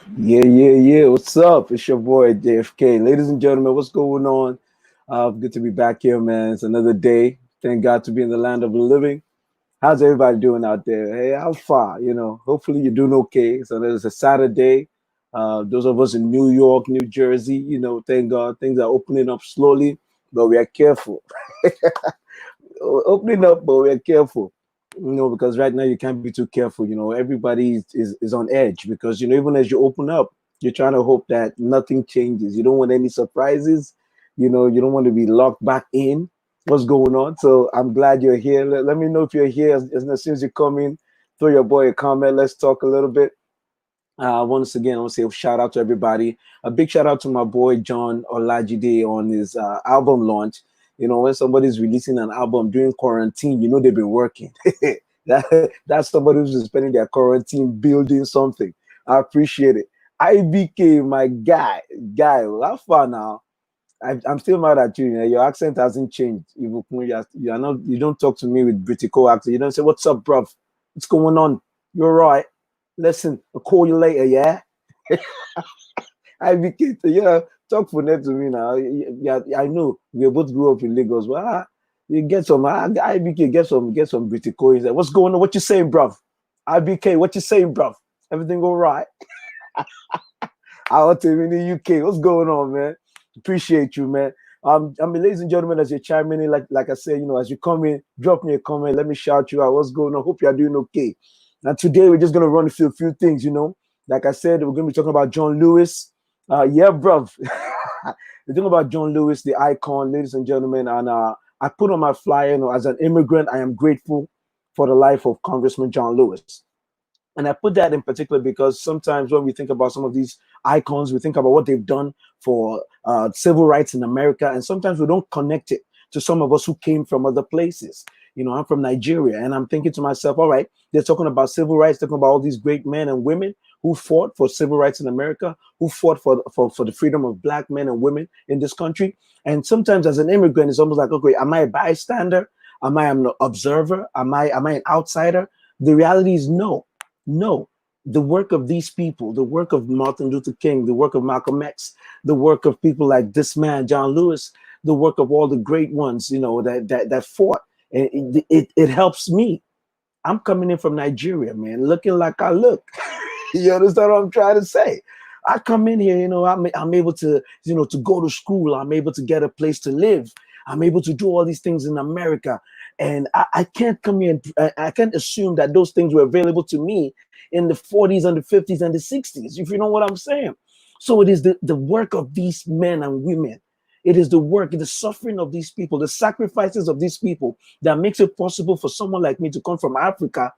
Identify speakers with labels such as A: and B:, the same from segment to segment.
A: Yeah. What's up? It's your boy JFK. Ladies and gentlemen, what's going on? Good to be back here, man. It's another day. Thank God to be in the land of the living. How's everybody doing out there? Hey, how far? Hopefully you're doing okay. So there's a Saturday. Those of us in New York, New Jersey, thank God things are opening up slowly, but we are careful. Opening up, but we're careful. Because right now you can't be too careful. Everybody is on edge because even as you open up, you're trying to hope that nothing changes. You don't want any surprises. You don't want to be locked back in. What's going on? So I'm glad you're here. Let me know if you're here as soon as you come in. Throw your boy a comment. Let's talk a little bit. Once again, I want to say a shout out to everybody. A big shout out to my boy John Olajide on his album launch. When somebody's releasing an album during quarantine, they've been working. That's somebody who's been spending their quarantine building something. I appreciate it. IBK, my guy, have fun now. I'm still mad at you. Your accent hasn't changed. You are not. You don't talk to me with Britico accent. You don't say, "What's up, bruv? What's going on? You're right. Listen, I'll call you later." Yeah. I became, talk for net to me now. Yeah, I know we both grew up in Lagos. Well, you get some IBK, get some British coins. What's going on? What you saying, bruv? IBK, what you saying, bruv? Everything all right? I want to be in the UK. What's going on, man? Appreciate you, man. Ladies and gentlemen, as you're chiming in, like I said, as you come in, drop me a comment. Let me shout you out. What's going on? Hope you are doing okay. And today we're just gonna run through a few things. Like I said, we're gonna be talking about John Lewis. Yeah, bruv. We're talking about John Lewis, the icon, ladies and gentlemen. And I put on my flyer, as an immigrant, I am grateful for the life of Congressman John Lewis. And I put that in particular because sometimes when we think about some of these icons, we think about what they've done for civil rights in America. And sometimes we don't connect it to some of us who came from other places. I'm from Nigeria, and I'm thinking to myself, all right, they're talking about civil rights, talking about all these great men and women who fought for civil rights in America, who fought for the freedom of black men and women in this country. And sometimes as an immigrant, it's almost like, okay, am I a bystander? Am I an observer? Am I an outsider? The reality is no. No, the work of these people, the work of Martin Luther King, the work of Malcolm X, the work of people like this man, John Lewis, the work of all the great ones, that fought. And it helps me. I'm coming in from Nigeria, man, looking like I look. You understand what I'm trying to say? I come in here, I'm able to, to go to school. I'm able to get a place to live. I'm able to do all these things in America. And I can't come in, I can't assume that those things were available to me in the 40s and the 50s and the 60s, if you know what I'm saying. So it is the work of these men and women. It is the work, the suffering of these people, the sacrifices of these people that makes it possible for someone like me to come from Africa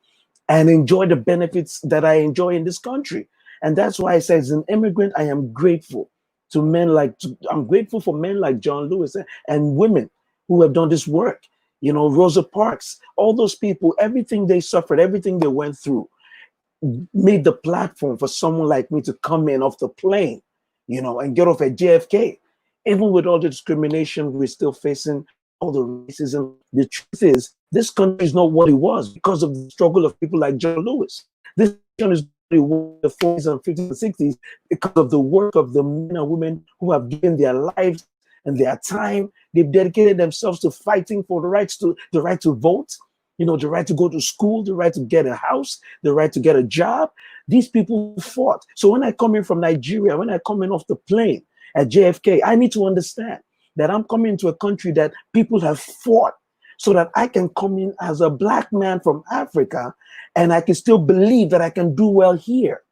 A: and enjoy the benefits that I enjoy in this country. And that's why I say, as an immigrant, I am grateful I'm grateful for men like John Lewis and women who have done this work. Rosa Parks, all those people, everything they suffered, everything they went through made the platform for someone like me to come in off the plane, and get off at JFK. Even with all the discrimination we're still facing, all the racism, the truth is, this country is not what it was because of the struggle of people like John Lewis. This country is what it was in the 40s and 50s and 60s because of the work of the men and women who have given their lives and their time. They've dedicated themselves to fighting for the right to vote, the right to go to school, the right to get a house, the right to get a job. These people fought. So when I come in from Nigeria, when I come in off the plane at JFK, I need to understand that I'm coming to a country that people have fought so that I can come in as a black man from Africa and I can still believe that I can do well here.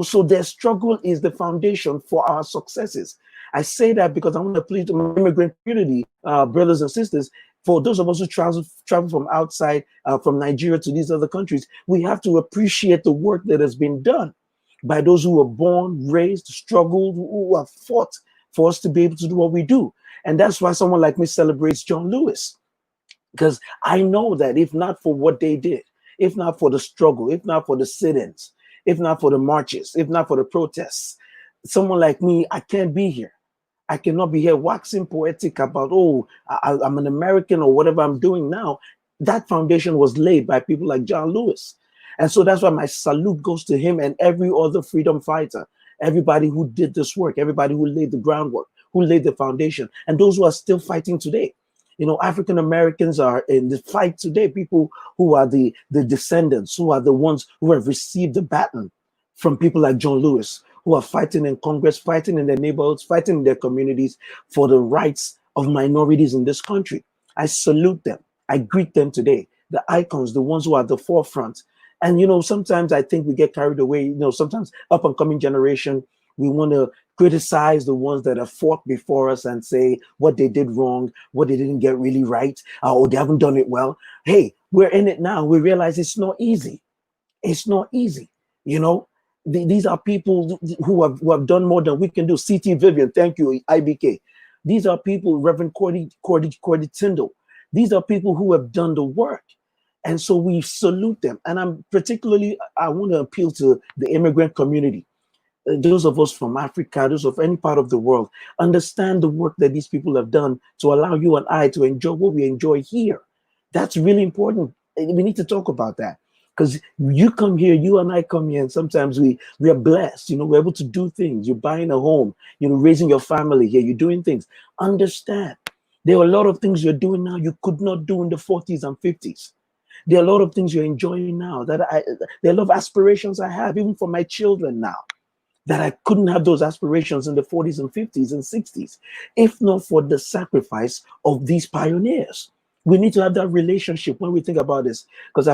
A: So their struggle is the foundation for our successes. I say that because I want to plead to my immigrant community, brothers and sisters. For those of us who travel from outside, from Nigeria to these other countries, we have to appreciate the work that has been done by those who were born, raised, struggled, who have fought for us to be able to do what we do. And that's why someone like me celebrates John Lewis, because I know that if not for what they did, if not for the struggle, if not for the sit-ins, if not for the marches, if not for the protests, someone like me, I can't be here. I cannot be here waxing poetic about, oh, I'm an American or whatever I'm doing now. That foundation was laid by people like John Lewis. And so that's why my salute goes to him and every other freedom fighter, everybody who did this work, everybody who laid the groundwork, who laid the foundation, and those who are still fighting today. African Americans are in the fight today, people who are the descendants, who are the ones who have received the baton from people like John Lewis, who are fighting in Congress, fighting in their neighborhoods, fighting in their communities for the rights of minorities in this country. I salute them. I greet them today. The icons, the ones who are at the forefront. And sometimes I think we get carried away. Sometimes up and coming generation, we want to criticize the ones that have fought before us and say what they did wrong, what they didn't get really right, or they haven't done it well. Hey, we're in it now. We realize it's not easy. It's not easy. These are people who have done more than we can do. CT Vivian, thank you, IBK. These are people, Reverend Cordy Tyndall. These are people who have done the work. And so we salute them. And I want to appeal to the immigrant community. Those of us from Africa, those of any part of the world, understand the work that these people have done to allow you and I to enjoy what we enjoy here. That's really important. We need to talk about that. Because you come here, you and I come here, and sometimes we are blessed. We're able to do things. You're buying a home, raising your family here, you're doing things. Understand, there are a lot of things you're doing now you could not do in the 40s and 50s. There are a lot of things you're enjoying now there are a lot of aspirations I have, even for my children now, that I couldn't have those aspirations in the 40s and 50s and 60s, if not for the sacrifice of these pioneers. We need to have that relationship when we think about this, because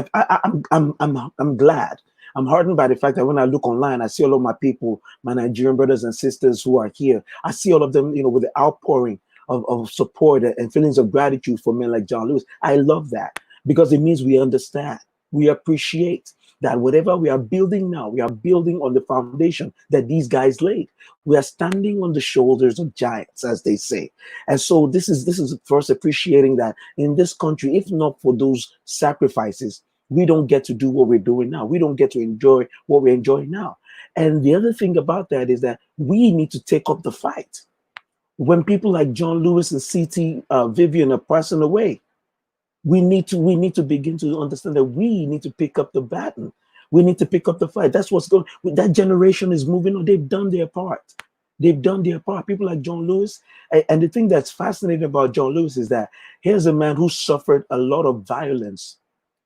A: I'm glad. I'm heartened by the fact that when I look online, I see all of my people, my Nigerian brothers and sisters who are here. I see all of them, with the outpouring of support and feelings of gratitude for men like John Lewis. I love that, because it means we understand, we appreciate that whatever we are building now, we are building on the foundation that these guys laid. We are standing on the shoulders of giants, as they say. And so this is first appreciating that in this country, if not for those sacrifices, we don't get to do what we're doing now. We don't get to enjoy what we're enjoying now. And the other thing about that is that we need to take up the fight. When people like John Lewis and CT Vivian are passing away, we need to begin to understand that we need to pick up the baton. We need to pick up the fight. That's what's going. That generation is moving on. They've done their part. They've done their part. People like John Lewis. And the thing that's fascinating about John Lewis is that here's a man who suffered a lot of violence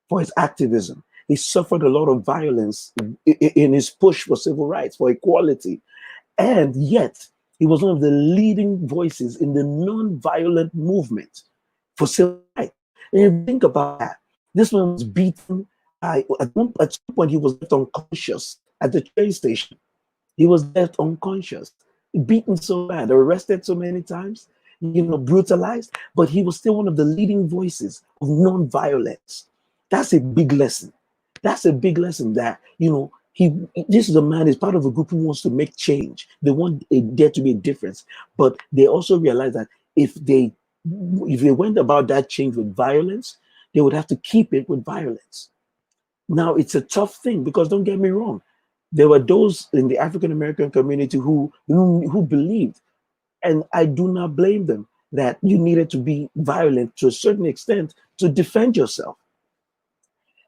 A: for his activism. He suffered a lot of violence in his push for civil rights, for equality. And yet, he was one of the leading voices in the non-violent movement for civil rights. And if you think about that, this man was beaten. At some point, he was left unconscious at the train station. He was left unconscious, beaten so bad, arrested so many times, brutalized. But he was still one of the leading voices of non-violence. That's a big lesson. That's a big lesson that, this is a man, is part of a group who wants to make change. They want there to be a difference. But they also realize that if they went about that change with violence, they would have to keep it with violence. Now, it's a tough thing, because don't get me wrong, there were those in the African American community who believed, and I do not blame them, that you needed to be violent to a certain extent to defend yourself.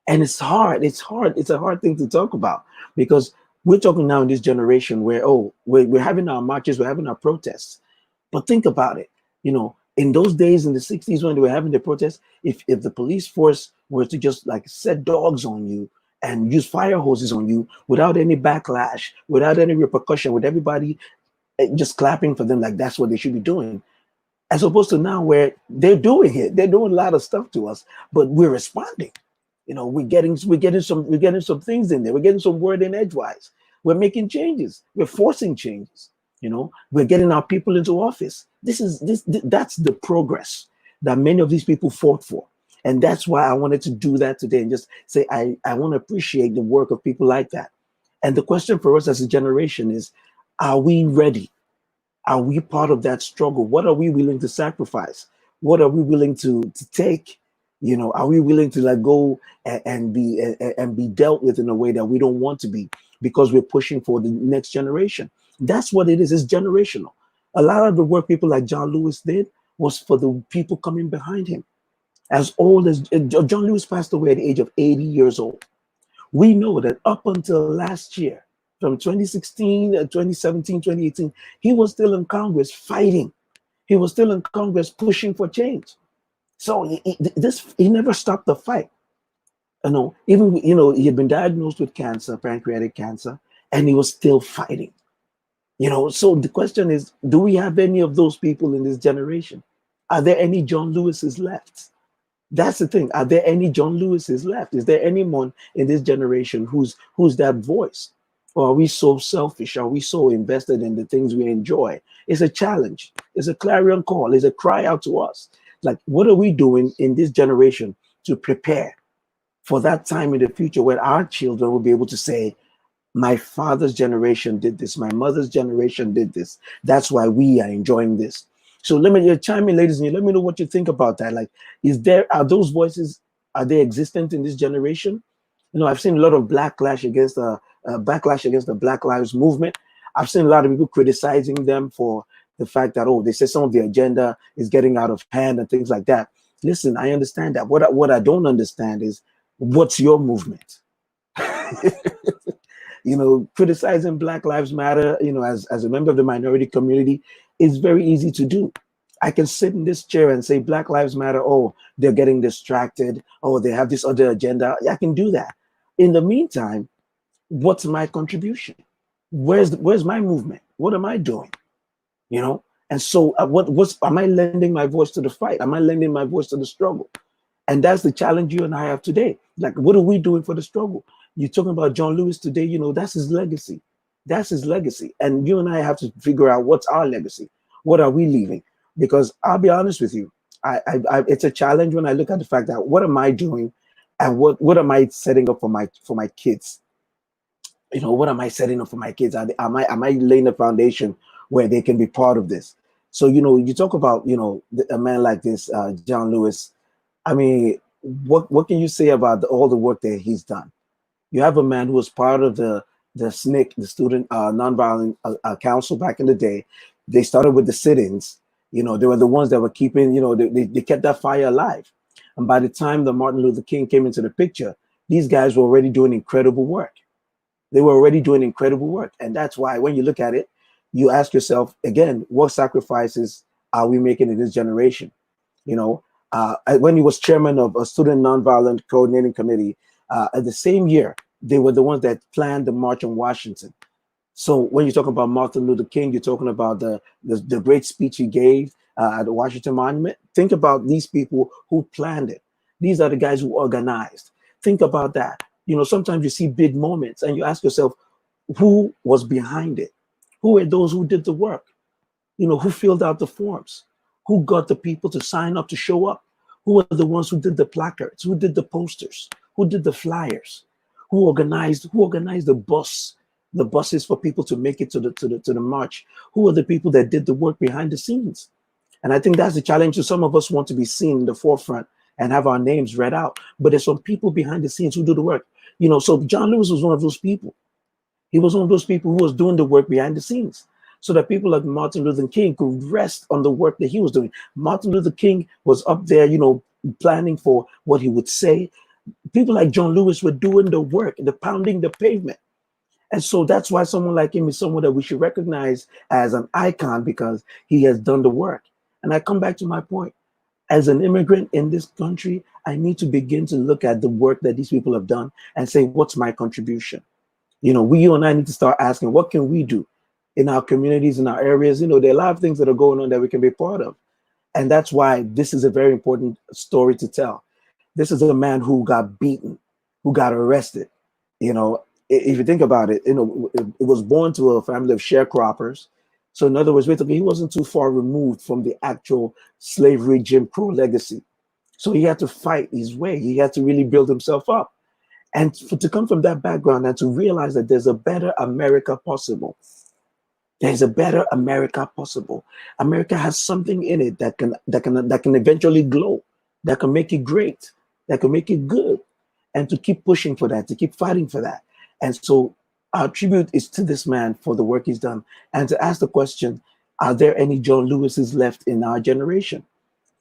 A: And it's hard. It's a hard thing to talk about, because we're talking now in this generation where, we're having our marches, we're having our protests. But think about it, in those days in the 60s when they were having the protests, if the police force were to just like set dogs on you and use fire hoses on you without any backlash, without any repercussion, with everybody just clapping for them like that's what they should be doing, as opposed to now where they're doing it, they're doing a lot of stuff to us, but we're responding. We're getting some things in there. We're getting some word in edgewise. We're making changes. We're forcing changes. We're getting our people into office. That's the progress that many of these people fought for. And that's why I wanted to do that today and just say, I want to appreciate the work of people like that. And the question for us as a generation is, are we ready? Are we part of that struggle? What are we willing to sacrifice? What are we willing to take? Are we willing to let go and be dealt with in a way that we don't want to be, because we're pushing for the next generation? That's what it is. It's generational. A lot of the work people like John Lewis did was for the people coming behind him. As old as John Lewis passed away at the age of 80 years old. We know that up until last year, from 2016, 2017, 2018, he was still in Congress fighting. He was still in Congress pushing for change. So he never stopped the fight. Even he had been diagnosed with cancer, pancreatic cancer, and he was still fighting. So the question is, do we have any of those people in this generation? Are there any John Lewises left? That's the thing. Are there any John Lewises left? Is there anyone in this generation who's that voice? Or are we so selfish? Are we so invested in the things we enjoy? It's a challenge. It's a clarion call. It's a cry out to us. Like, what are we doing in this generation to prepare for that time in the future where our children will be able to say, my father's generation did this, my mother's generation did this. That's why we are enjoying this. So let me chime in, ladies, and let me know what you think about that. Like, are those voices, are they existent in this generation? I've seen a lot of backlash against the Black Lives Movement. I've seen a lot of people criticizing them for the fact that, they say some of the agenda is getting out of hand and things like that. Listen, I understand that. What I don't understand is, what's your movement? Criticizing Black Lives Matter, as a member of the minority community, is very easy to do. I can sit in this chair and say Black Lives Matter, they're getting distracted, they have this other agenda. I can do that. In the meantime, what's my contribution? Where's my movement? What am I doing? And so am I lending my voice to the fight? Am I lending my voice to the struggle? And that's the challenge you and I have today. Like, what are we doing for the struggle? You're talking about John Lewis today, that's his legacy. That's his legacy. And you and I have to figure out what's our legacy. What are we leaving? Because I'll be honest with you, it's a challenge when I look at the fact that what am I doing, and what am I setting up for my kids? What am I setting up for my kids? Am I laying a foundation where they can be part of this? So you talk about a man like this, John Lewis. I mean, what can you say about all the work that he's done? You have a man who was part of the SNCC, the Student Nonviolent Council back in the day. They started with the sit-ins. They were the ones that were keeping, they kept that fire alive. And by the time the Martin Luther King came into the picture, these guys were already doing incredible work. They were already doing incredible work. And that's why when you look at it, you ask yourself, again, what sacrifices are we making in this generation? When he was chairman of a Student Nonviolent Coordinating Committee, at the same year, they were the ones that planned the March on Washington. So when you're talking about Martin Luther King, you're talking about the great speech he gave at the Washington Monument. Think about these people who planned it. These are the guys who organized. Think about that. Sometimes you see big moments and you ask yourself, who was behind it? Who were those who did the work? Who filled out the forms? Who got the people to sign up, to show up? Who were the ones who did the placards? Who did the posters? Who did the flyers? Who organized the buses for people to make it to the march? Who are the people that did the work behind the scenes? And I think that's the challenge. Some of us want to be seen in the forefront and have our names read out, but there's some people behind the scenes who do the work. So John Lewis was one of those people. He was one of those people who was doing the work behind the scenes, so that people like Martin Luther King could rest on the work that he was doing. Martin Luther King was up there, planning for what he would say. People like John Lewis were doing the work, the pounding the pavement. And so that's why someone like him is someone that we should recognize as an icon, because he has done the work. And I come back to my point. As an immigrant in this country, I need to begin to look at the work that these people have done and say, what's my contribution? You and I need to start asking, what can we do in our communities, in our areas? There are a lot of things that are going on that we can be part of. And that's why this is a very important story to tell. This is a man who got beaten, who got arrested. If you think about it, it was born to a family of sharecroppers. So in other words, he wasn't too far removed from the actual slavery Jim Crow legacy. So he had to fight his way. He had to really build himself up. And to come from that background and to realize that there's a better America possible. There's a better America possible. America has something in it that can eventually glow, that can make it great, that can make it good. And to keep pushing for that, to keep fighting for that. And so our tribute is to this man for the work he's done. And to ask the question, are there any John Lewises left in our generation?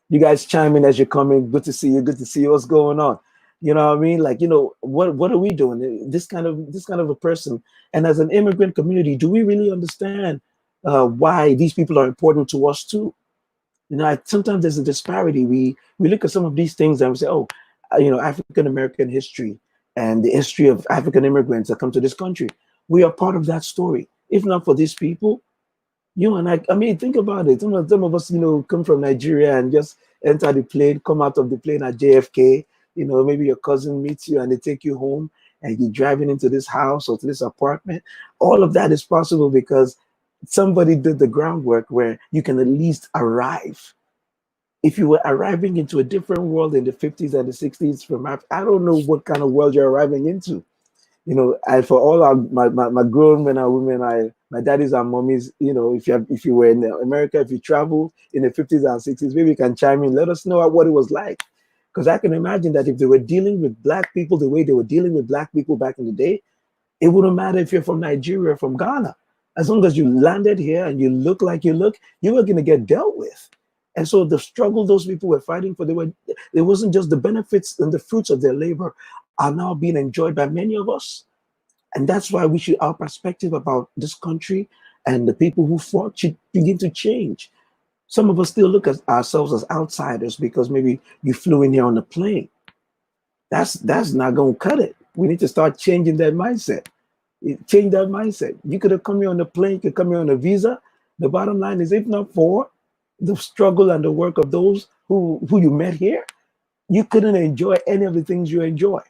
A: You guys chime in as you're coming. Good to see you. Good to see you. What's going on? You know what I mean? Like, what are we doing? This kind of a person. And as an immigrant community, do we really understand why these people are important to us too? Sometimes there's a disparity. We look at some of these things and we say, oh, African American history and the history of African immigrants that come to this country. We are part of that story. If not for these people, you and I mean, think about it. Some of us, come from Nigeria and just enter the plane, come out of the plane at JFK. Maybe your cousin meets you and they take you home and you're driving into this house or to this apartment. All of that is possible because somebody did the groundwork where you can at least arrive. If you were arriving into a different world in the 50s and the 60s from Africa, I don't know what kind of world you're arriving into. And for all my grown men and women, my daddies and mommies, if you were in America, if you traveled in the 50s and 60s, maybe you can chime in, let us know what it was like. Because I can imagine that if they were dealing with black people the way they were dealing with black people back in the day, it wouldn't matter if you're from Nigeria or from Ghana. As long as you landed here and you look like you look, you were going to get dealt with. And so the struggle those people were fighting for, it wasn't just the benefits and the fruits of their labor are now being enjoyed by many of us. And that's why our perspective about this country and the people who fought should begin to change. Some of us still look at ourselves as outsiders because maybe you flew in here on a plane. That's not going to cut it. We need to start changing that mindset. Change that mindset. You could have come here on a plane, you could come here on a visa. The bottom line is, if not for the struggle and the work of those who you met here, you couldn't enjoy any of the things you enjoy.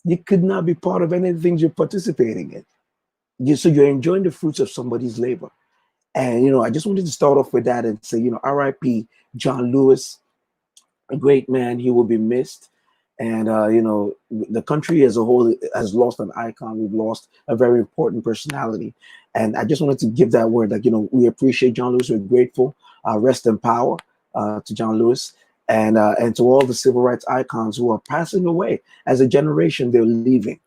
A: You could not be part of any of the things you're participating in. So you're enjoying the fruits of somebody's labor. And I just wanted to start off with that and say, R.I.P. John Lewis, a great man. He will be missed. And the country as a whole has lost an icon. We've lost a very important personality. And I just wanted to give that word, like, we appreciate John Lewis. We're grateful. Rest in power to John Lewis, and to all the civil rights icons who are passing away. As a generation, they're leaving.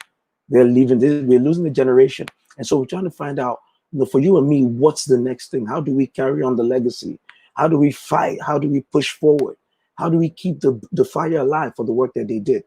A: They're leaving. We're losing a generation. And so we're trying to find out, for you and me, what's the next thing? How do we carry on the legacy? How do we fight? How do we push forward? How do we keep the fire alive for the work that they did?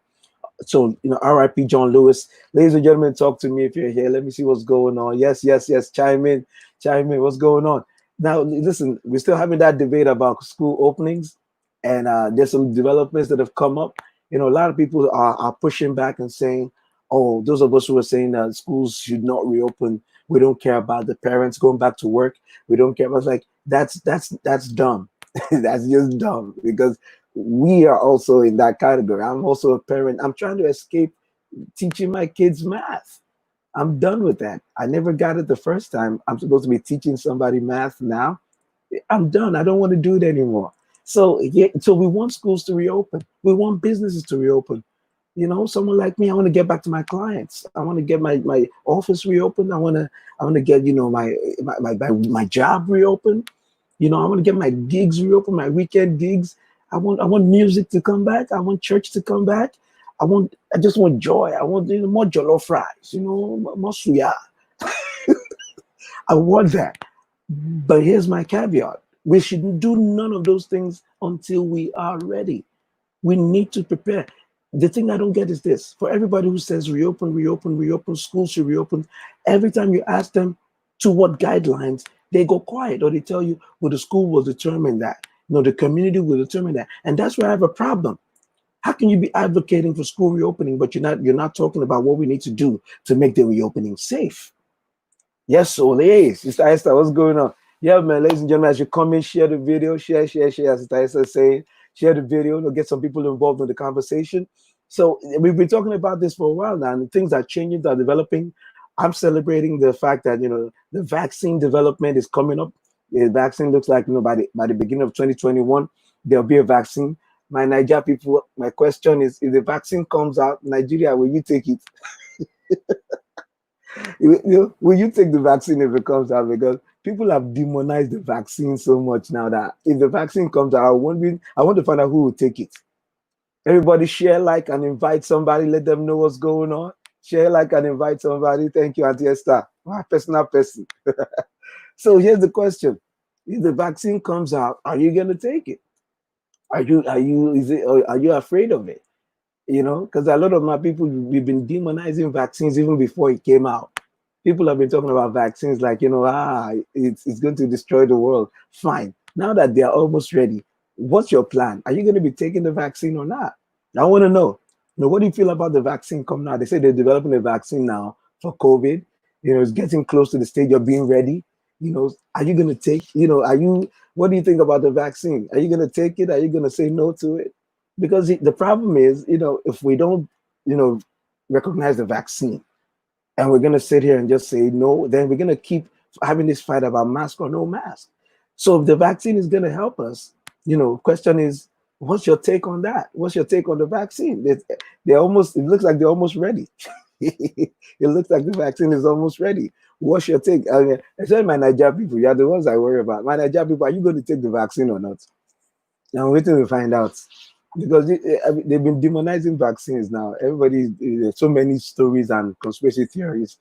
A: So, R.I.P. John Lewis. Ladies and gentlemen, talk to me if you're here. Let me see what's going on. Yes, yes, yes. Chime in. Chime in. What's going on? Now, listen, we're still having that debate about school openings, and there's some developments that have come up. A lot of people are pushing back and saying, oh, those of us who are saying that schools should not reopen, we don't care about the parents going back to work. We don't care about, like, that's dumb. That's just dumb, because we are also in that category. I'm also a parent. I'm trying to escape teaching my kids math. I'm done with that. I never got it the first time. I'm supposed to be teaching somebody math now. I'm done. I don't want to do it anymore. So yeah, so we want schools to reopen. We want businesses to reopen. Someone like me, I want to get back to my clients. I want to get my office reopened. I want to get, my job reopened. I want to get my gigs reopened, my weekend gigs. I want music to come back. I want church to come back. I just want joy. I want, more jollof fries, more suya. I want that. But here's my caveat. We should do none of those things until we are ready. We need to prepare. The thing I don't get is this: for everybody who says reopen, reopen, reopen, schools should reopen, every time you ask them to what guidelines, they go quiet, or they tell you, well, the school will determine that. The community will determine that. And that's where I have a problem. How can you be advocating for school reopening, but you're not talking about what we need to do to make the reopening safe? Yes, so hey, Sister Esther, what's going on? Yeah, man, ladies and gentlemen, as you come in, share the video, share, as Sister Esther is saying, share the video, get some people involved in the conversation. So we've been talking about this for a while now, and things are changing, they're developing. I'm celebrating the fact that the vaccine development is coming up. The vaccine looks like by the beginning of 2021, there'll be a vaccine. My Nigeria people, my question is, if the vaccine comes out, Nigeria, will you take it? Will you take the vaccine if it comes out? Because people have demonized the vaccine so much now that if the vaccine comes out, I want to find out who will take it. Everybody share, like, and invite somebody. Let them know what's going on. Share, like, and invite somebody. Thank you, Auntie Esther. My personal person. So here's the question: if the vaccine comes out, are you going to take it? Are you afraid of it? You know, because a lot of my people, we've been demonizing vaccines even before it came out. People have been talking about vaccines like, it's going to destroy the world. Fine. Now that they are almost ready, what's your plan? Are you going to be taking the vaccine or not? I want to know. What do you feel about the vaccine coming out? They say they're developing a vaccine now for COVID. It's getting close to the stage of being ready. Are you going to take, what do you think about the vaccine? Are you going to take it? Are you going to say no to it? Because the problem is, if we don't, recognize the vaccine, and we're going to sit here and just say no, then we're going to keep having this fight about mask or no mask. So if the vaccine is going to help us, question is, what's your take on that? What's your take on the vaccine? It looks like they're almost ready. It looks like the vaccine is almost ready. What's your take? I mean, especially my Nigeria people, you're the ones I worry about. My Nigeria people, are you going to take the vaccine or not? I'm waiting to find out, because they've been demonizing vaccines now. Everybody, there's so many stories and conspiracy theories.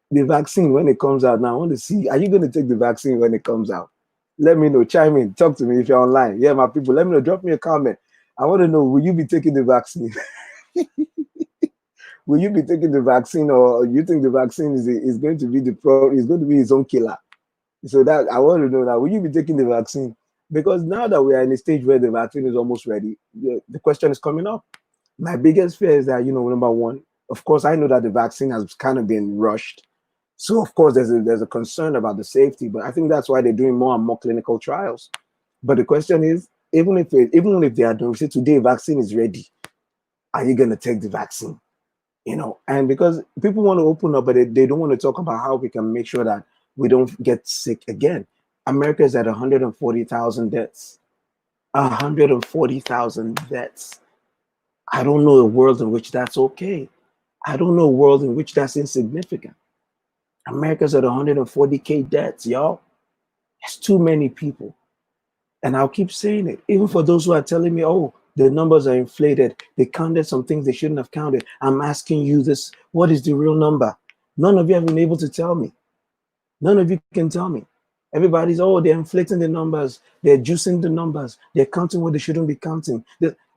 A: The vaccine, when it comes out now, I want to see, are you going to take the vaccine when it comes out? Let me know. Chime in. Talk to me if you're online. Yeah, my people, let me know. Drop me a comment. I want to know, will you be taking the vaccine? Will you be taking the vaccine, or you think the vaccine is going to be is going to be its own killer? So that I want to know that, will you be taking the vaccine? Because now that we are in a stage where the vaccine is almost ready, the question is coming up. My biggest fear is that, number one, of course, I know that the vaccine has kind of been rushed. So of course there's a concern about the safety, but I think that's why they're doing more and more clinical trials. But the question is, even if they are doing, say today vaccine is ready, are you gonna take the vaccine? And because people want to open up, but they don't want to talk about how we can make sure that we don't get sick again. America is at 140,000 deaths. 140,000 deaths. I don't know a world in which that's okay. I don't know a world in which that's insignificant. America's at 140K deaths, y'all. It's too many people. And I'll keep saying it. Even for those who are telling me, oh, the numbers are inflated, they counted some things they shouldn't have counted. I'm asking you this, what is the real number? None of you have been able to tell me. None of you can tell me. Everybody's, oh, they're inflating the numbers, they're juicing the numbers, they're counting what they shouldn't be counting.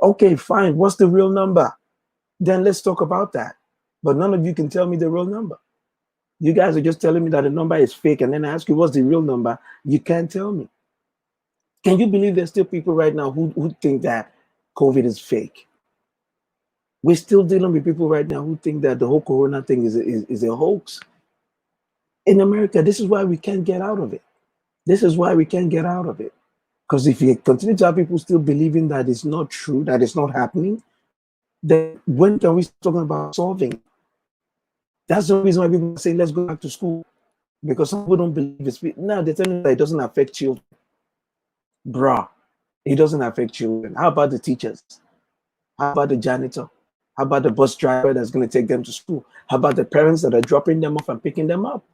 A: Okay, fine. What's the real number? Then let's talk about that. But none of you can tell me the real number. You guys are just telling me that the number is fake, and then I ask you what's the real number. You can't tell me. Can you believe there's still people right now who think that COVID is fake? We're still dealing with people right now who think that the whole corona thing is a hoax. In America, this is why we can't get out of it. This is why we can't get out of it. Because if you continue to have people still believing that it's not true, that it's not happening, then when can we start talking about solving? That's the reason why people say, let's go back to school. Because some people don't believe it's. Now they're telling you that it doesn't affect children. Bruh, it doesn't affect children. How about the teachers? How about the janitor? How about the bus driver that's going to take them to school? How about the parents that are dropping them off and picking them up?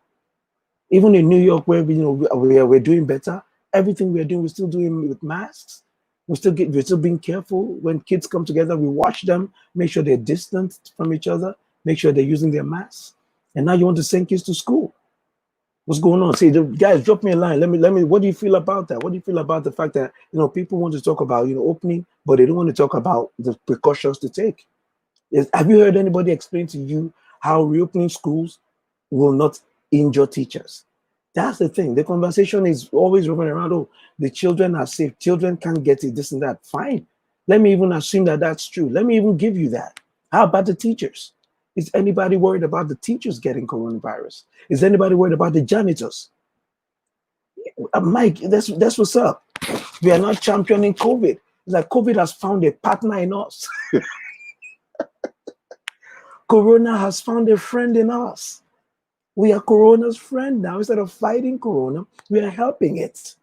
A: Even in New York, where we're doing better, everything we're doing, we're still doing with masks. We're still being careful. When kids come together, we watch them, make sure they're distant from each other, make sure they're using their masks. And now you want to send kids to school. What's going on? See, the guys, drop me a line. Let me. What do you feel about that? What do you feel about the fact that people want to talk about opening, but they don't want to talk about the precautions to take? Have you heard anybody explain to you how reopening schools will not injure teachers? That's the thing. The conversation is always revolving around, oh, the children are safe. Children can't get it, this and that. Fine. Let me even assume that that's true. Let me even give you that. How about the teachers? Is anybody worried about the teachers getting coronavirus? Is anybody worried about the janitors? Mike, that's what's up. We are not championing COVID. It's like COVID has found a partner in us. Corona has found a friend in us. We are Corona's friend now. Instead of fighting Corona, we are helping it.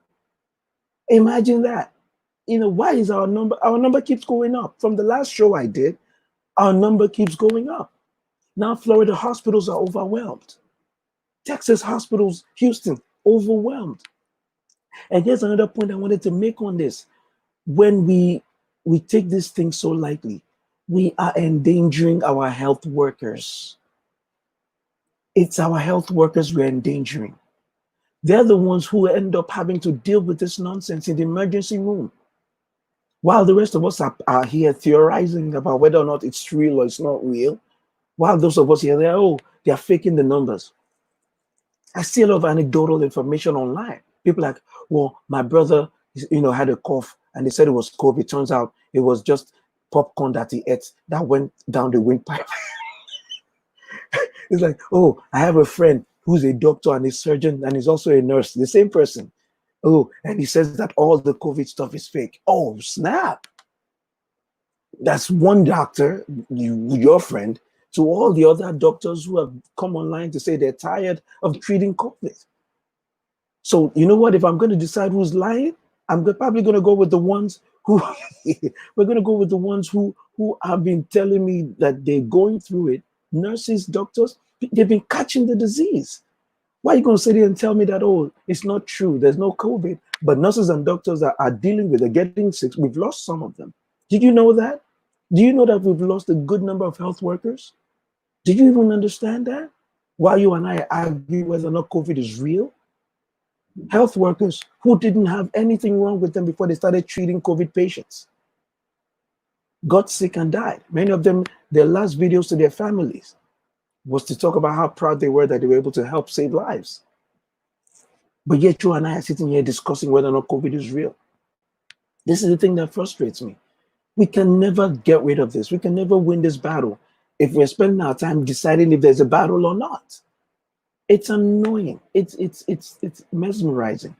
A: Imagine that. Why is our number keeps going up? From the last show I did, our number keeps going up. Now Florida hospitals are overwhelmed. Texas hospitals, Houston, overwhelmed. And here's another point I wanted to make on this. When we take this thing so lightly, we are endangering our health workers. It's our health workers we're endangering. They're the ones who end up having to deal with this nonsense in the emergency room. While the rest of us are here theorizing about whether or not it's real or it's not real, while those of us here, they are faking the numbers. I see a lot of anecdotal information online. People like, well, my brother, had a cough and they said it was COVID. Turns out it was just popcorn that he ate that went down the windpipe. It's like, oh, I have a friend who's a doctor and a surgeon and he's also a nurse, the same person. Oh, and he says that all the COVID stuff is fake. Oh, snap. That's one doctor, your friend, to all the other doctors who have come online to say they're tired of treating COVID. So you know what? If I'm going to decide who's lying, I'm probably going to go with the ones who we're going to go with the ones who have been telling me that they're going through it. Nurses, doctors, they've been catching the disease. Why are you going to sit here and tell me that, oh, it's not true, there's no COVID, but nurses and doctors are dealing with it, getting sick? We've lost some of them. Did you know that? Do you know that we've lost a good number of health workers? Did you even understand that? While you and I argue whether or not COVID is real, health workers who didn't have anything wrong with them before they started treating COVID patients got sick and died. Many of them, their last videos to their families was to talk about how proud they were that they were able to help save lives. But yet you and I are sitting here discussing whether or not COVID is real. This is the thing that frustrates me. We can never get rid of this. We can never win this battle if we're spending our time deciding if there's a battle or not. It's annoying. It's mesmerizing.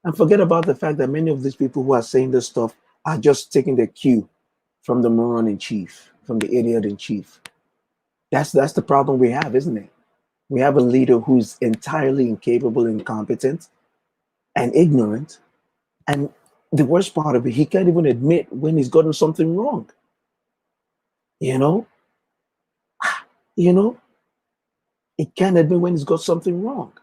A: And forget about the fact that many of these people who are saying this stuff are just taking their cue from the moron in chief, from the idiot in chief. That's the problem we have, isn't it? We have a leader who's entirely incapable, incompetent, and ignorant. And the worst part of it, he can't even admit when he's gotten something wrong. You know, you know, he can't admit when he's got something wrong.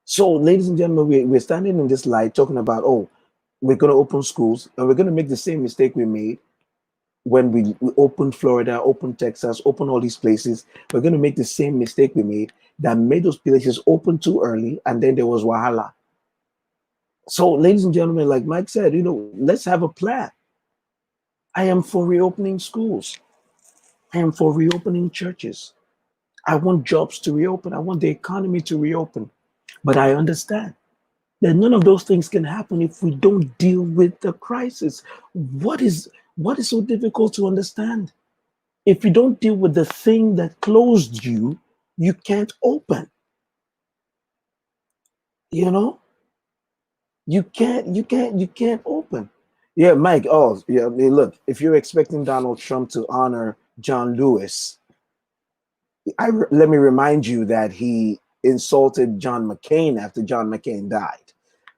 A: So, ladies and gentlemen, we're standing in this light talking about, oh, we're going to open schools and we're going to make the same mistake we made when we opened Florida, opened Texas, opened all these places. We're going to make the same mistake we made that made those places open too early, and then there was wahala. So, ladies and gentlemen, like Mike said, let's have a plan. I am for reopening schools. I am for reopening churches. I want jobs to reopen. I want the economy to reopen. But I understand that none of those things can happen if we don't deal with the crisis. What is so difficult to understand? If you don't deal with the thing that closed you, you can't open. You can't open. Yeah, Mike. Oh, yeah. I mean, look, if you're expecting Donald Trump to honor John Lewis, let me remind you that he insulted John McCain after John McCain died.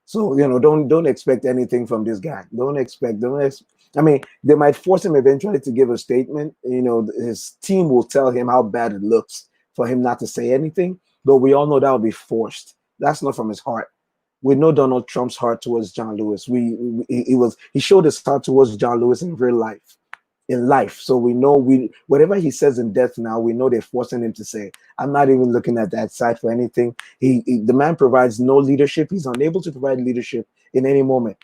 A: So don't expect anything from this guy. I mean, they might force him eventually to give a statement. His team will tell him how bad it looks for him not to say anything. But we all know that will be forced. That's not from his heart. We know Donald Trump's heart towards John Lewis. He showed his heart towards John Lewis in real life. In life, so we know whatever he says in death now, we know they're forcing him to say. I'm not even looking at that side for anything. The man provides no leadership. He's unable to provide leadership in any moment.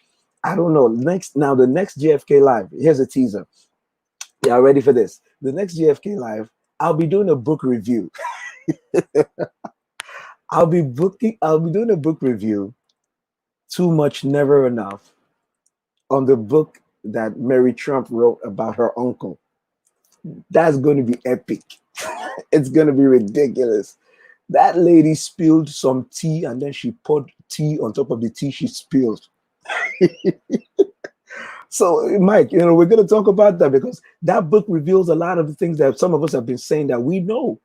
A: I don't know. The next JFK Live. Here's a teaser. Yeah, ready for this? The next JFK Live, I'll be doing a book review. I'll be doing a book review. Too Much, Never Enough, on the book that Mary Trump wrote about her uncle. That's going to be epic. It's going to be ridiculous. That lady spilled some tea and then she poured tea on top of the tea she spilled. So, Mike, we're going to talk about that because that book reveals a lot of the things that some of us have been saying that we know.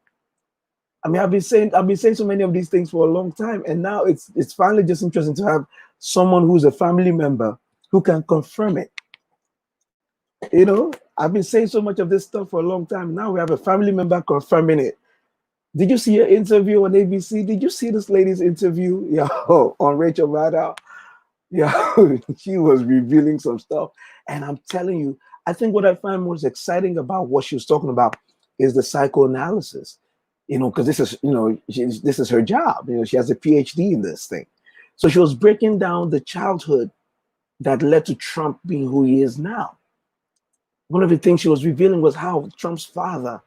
A: I mean, I've been saying so many of these things for a long time, and now it's finally just interesting to have someone who's a family member who can confirm it. I've been saying so much of this stuff for a long time. Now we have a family member confirming it. Did you see her interview on ABC? Did you see this lady's interview? Yeah, on Rachel Maddow? Yeah, she was revealing some stuff. And I'm telling you, I think what I find most exciting about what she was talking about is the psychoanalysis. Because this is, this is her job. She has a PhD in this thing. So she was breaking down the childhood that led to Trump being who he is now. One of the things she was revealing was how Trump's father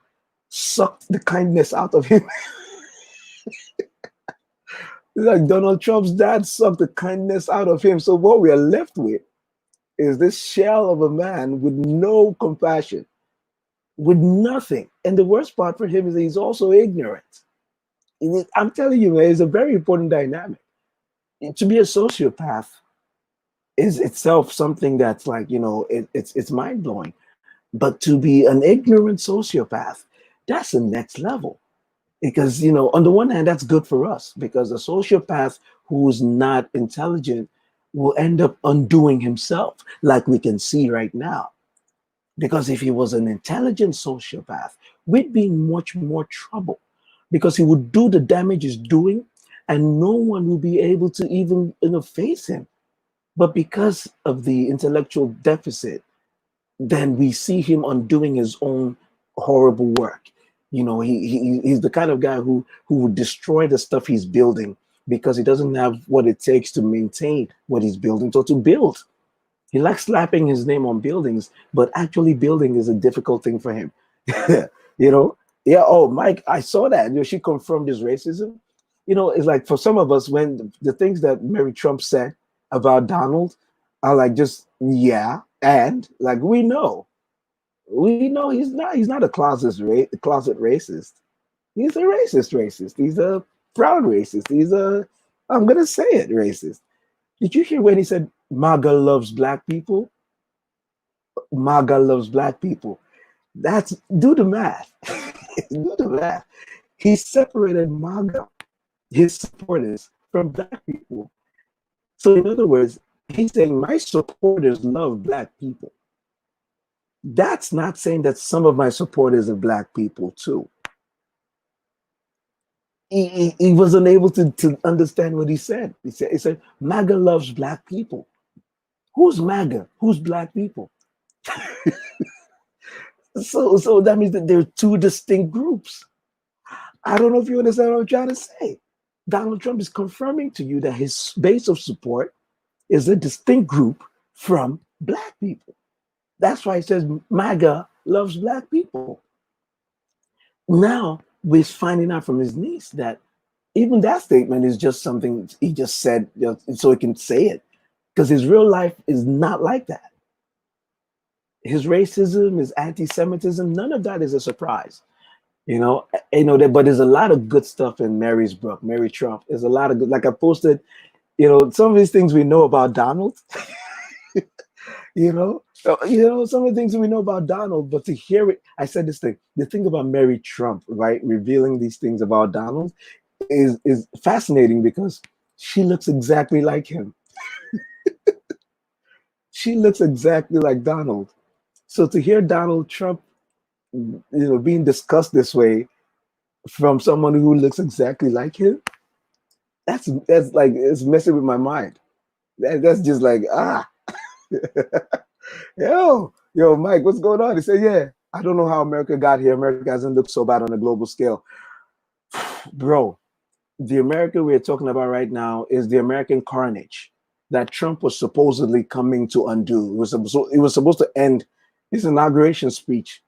A: sucked the kindness out of him. Like Donald Trump's dad sucked the kindness out of him. So what we are left with is this shell of a man with no compassion, with nothing. And the worst part for him is that he's also ignorant. I'm telling you, man, it's a very important dynamic. To be a sociopath is itself something that's like, it's mind blowing. But to be an ignorant sociopath, that's the next level. Because, on the one hand, that's good for us because a sociopath who's not intelligent will end up undoing himself, like we can see right now. Because if he was an intelligent sociopath, we'd be in much more trouble because he would do the damage he's doing and no one will be able to even face him. But because of the intellectual deficit, then we see him undoing his own horrible work. He's the kind of guy who would destroy the stuff he's building because he doesn't have what it takes to maintain what he's building or to build. He likes slapping his name on buildings, but actually building is a difficult thing for him. Yeah. Oh, Mike, I saw that. She confirmed his racism. It's like for some of us, when the things that Mary Trump said about Donald are like just, yeah, and like we know he's not a closet racist. He's a racist. He's a proud racist. I'm gonna say it, racist. Did you hear when he said MAGA loves black people? MAGA loves black people. Do the math. Do the math. He separated MAGA, his supporters, from black people. So in other words, he's saying my supporters love black people. That's not saying that some of my supporters are black people too. He wasn't able to understand what he said. He said, MAGA loves black people. Who's MAGA? Who's black people? So that means that there are two distinct groups. I don't know if you understand what I'm trying to say. Donald Trump is confirming to you that his base of support is a distinct group from black people. That's why he says MAGA loves black people. Now we're finding out from his niece that even that statement is just something he just said so he can say it, because his real life is not like that. His racism, his anti-Semitism, none of that is a surprise. But there's a lot of good stuff in Mary's book, Mary Trump. There's a lot of good, like I posted, some of these things we know about Donald. Some of the things we know about Donald, but to hear it, I said this thing, the thing about Mary Trump, right, revealing these things about Donald is fascinating because she looks exactly like him. She looks exactly like Donald. So to hear Donald Trump, being discussed this way from someone who looks exactly like him, that's like, it's messing with my mind. That's just like, yo, Mike, what's going on? He said, yeah, I don't know how America got here. America hasn't looked so bad on a global scale. Bro, the America we're talking about right now is the American carnage that Trump was supposedly coming to undo. It was supposed to end his inauguration speech.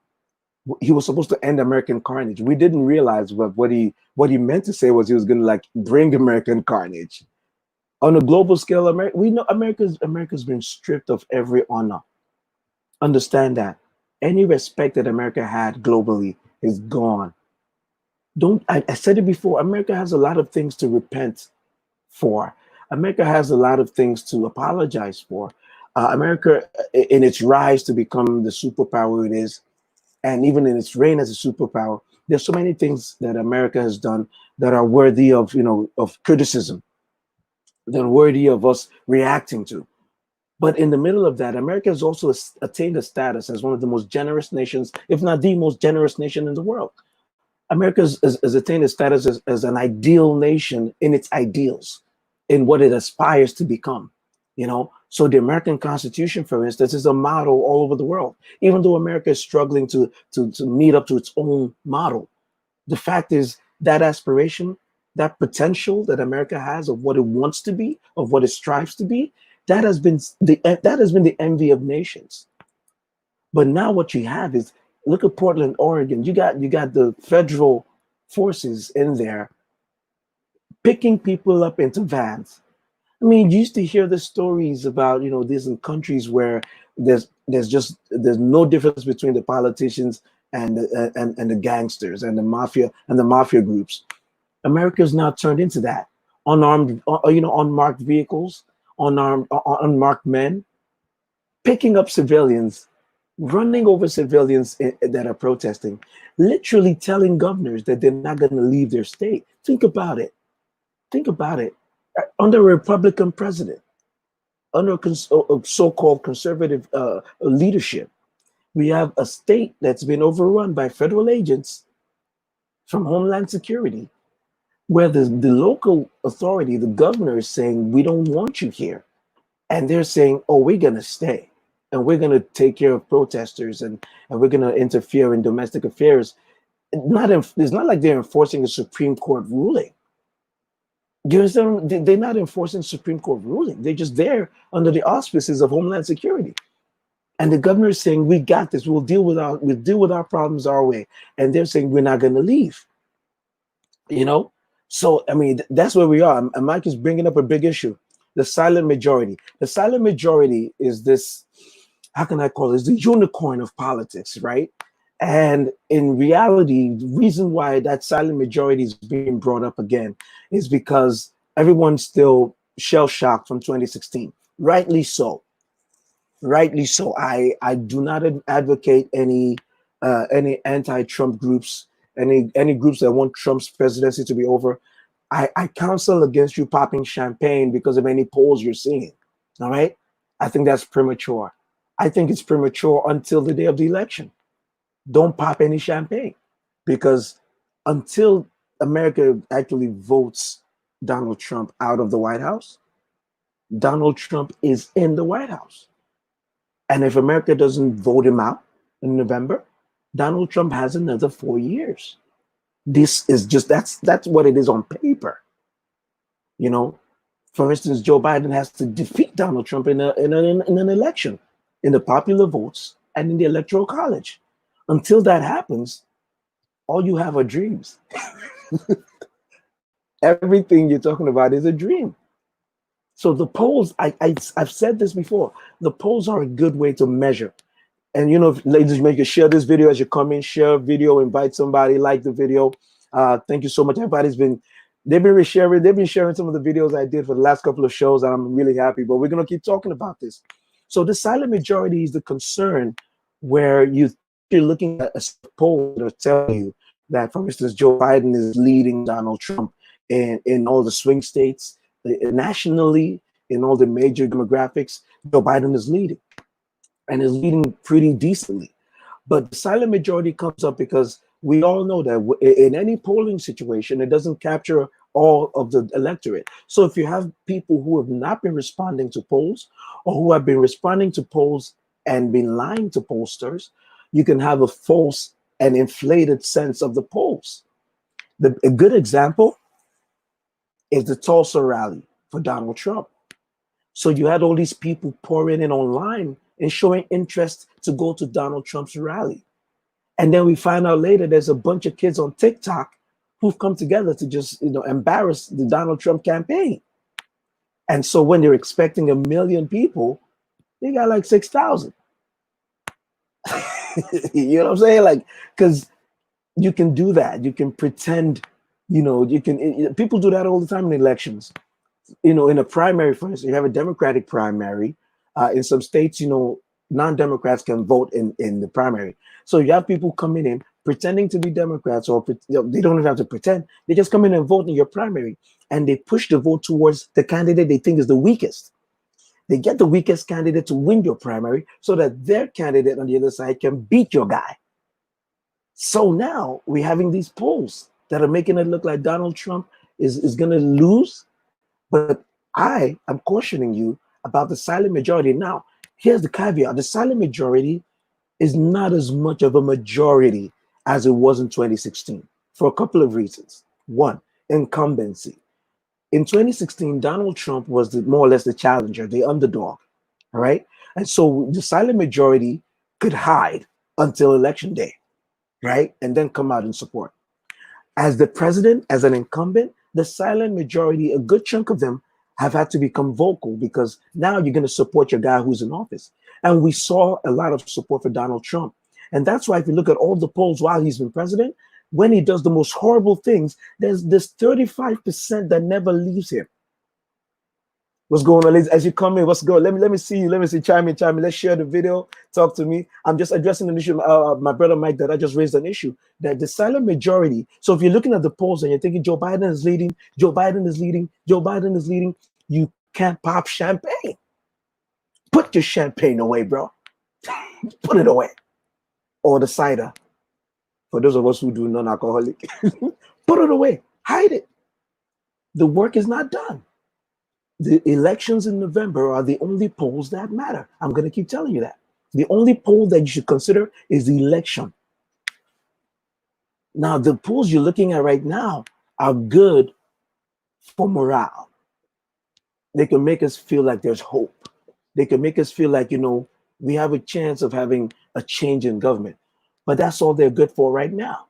A: He was supposed to end American carnage. We didn't realize what he meant to say was he was going to like bring American carnage. On a global scale, we know America's been stripped of every honor. Understand that. Any respect that America had globally is gone. I said it before, America has a lot of things to repent for. America has a lot of things to apologize for. America, in its rise to become the superpower it is, and even in its reign as a superpower, there's so many things that America has done that are worthy of, of criticism, that are worthy of us reacting to. But in the middle of that, America has also attained a status as one of the most generous nations, if not the most generous nation in the world. America has attained a status as an ideal nation in its ideals, in what it aspires to become. So the American Constitution, for instance, is a model all over the world. Even though America is struggling to meet up to its own model, the fact is that aspiration, that potential that America has of what it wants to be, of what it strives to be, That has been the envy of nations. But now what you have is, look at Portland, Oregon. You got the federal forces in there picking people up into vans. I mean, you used to hear the stories about, these in countries where there's no difference between the politicians and the gangsters and the mafia groups. America's now turned into that. Unmarked vehicles, unmarked men picking up civilians, running over civilians that are protesting, literally telling governors that they're not going to leave their state. Think about it. Think about it. Under a Republican president, under a so-called conservative leadership, we have a state that's been overrun by federal agents from Homeland Security, where the local authority, the governor, is saying, we don't want you here. And they're saying, oh, we're going to stay. And we're going to take care of protesters, and we're going to interfere in domestic affairs. It's not like they're enforcing a Supreme Court ruling. You understand? They're not enforcing Supreme Court ruling. They're just there under the auspices of Homeland Security. And the governor is saying, we got this. We'll deal with our problems our way. And they're saying, we're not going to leave. You know? So, I mean, that's where we are. And Mike is bringing up a big issue. The silent majority. The silent majority is this, how can I call it? It's the unicorn of politics, right? And in reality, the reason why that silent majority is being brought up again is because everyone's still shell shocked from 2016. Rightly so. Rightly so. I do not advocate any anti-Trump groups, any groups that want Trump's presidency to be over. I counsel against you popping champagne because of any polls you're seeing. All right. I think that's premature. I think it's premature until the day of the election. Don't pop any champagne, because until America actually votes Donald Trump out of the White House, Donald Trump is in the White House. And if America doesn't vote him out in November, Donald Trump has another 4 years. This is just that's what it is on paper. You know, for instance, Joe Biden has to defeat Donald Trump in an election, in the popular votes and in the electoral college. Until that happens, all you have are dreams. Everything you're talking about is a dream. So the polls, I've said this before, the polls are a good way to measure. And ladies, make sure share this video as you come in, share video, invite somebody, like the video. Thank you so much. They've been sharing some of the videos I did for the last couple of shows, and I'm really happy. But we're gonna keep talking about this. So the silent majority is the concern, where you're looking at a poll that will tell you that, for instance, Joe Biden is leading Donald Trump in all the swing states, nationally, in all the major demographics. Joe Biden is leading, and is leading pretty decently. But the silent majority comes up because we all know that in any polling situation, it doesn't capture all of the electorate. So if you have people who have not been responding to polls, or who have been responding to polls and been lying to pollsters, you can have a false and inflated sense of the polls. A good example is the Tulsa rally for Donald Trump. So you had all these people pouring in online and showing interest to go to Donald Trump's rally. And then we find out later there's a bunch of kids on TikTok who've come together to just embarrass the Donald Trump campaign. And so when they're expecting 1 million people, they got like 6,000. You know what I'm saying? Like, because you can do that. You can pretend, people do that all the time in elections. In a primary, for instance, you have a Democratic primary. In some states, non-Democrats can vote in the primary. So you have people coming in pretending to be Democrats, or they don't even have to pretend. They just come in and vote in your primary, and they push the vote towards the candidate they think is the weakest. They get the weakest candidate to win your primary so that their candidate on the other side can beat your guy. So now we're having these polls that are making it look like Donald Trump is going to lose. But I am cautioning you about the silent majority. Now, here's the caveat. The silent majority is not as much of a majority as it was in 2016 for a couple of reasons. One, incumbency. In 2016, Donald Trump was more or less the challenger, the underdog. All right. And so the silent majority could hide until election day, right? And then come out and support. As the president, as an incumbent, the silent majority, a good chunk of them have had to become vocal because now you're going to support your guy who's in office. And we saw a lot of support for Donald Trump. And that's why if you look at all the polls while he's been president, when he does the most horrible things, there's this 35% that never leaves him. What's going on, ladies? As you come in, what's going on? Let me see you. Let me see. Chime in, chime in. Let's share the video. Talk to me. I'm just addressing an issue. My brother Mike, that I just raised an issue that the silent majority. So if you're looking at the polls and you're thinking Joe Biden is leading, Joe Biden is leading, Joe Biden is leading, you can't pop champagne. Put your champagne away, bro. Put it away. Or the cider. For those of us who do non-alcoholic, put it away. Hide it. The work is not done. The elections in November are the only polls that matter. I'm going to keep telling you that. The only poll that you should consider is the election. Now, the polls you're looking at right now are good for morale. They can make us feel like there's hope. They can make us feel like, we have a chance of having a change in government. But that's all they're good for right now.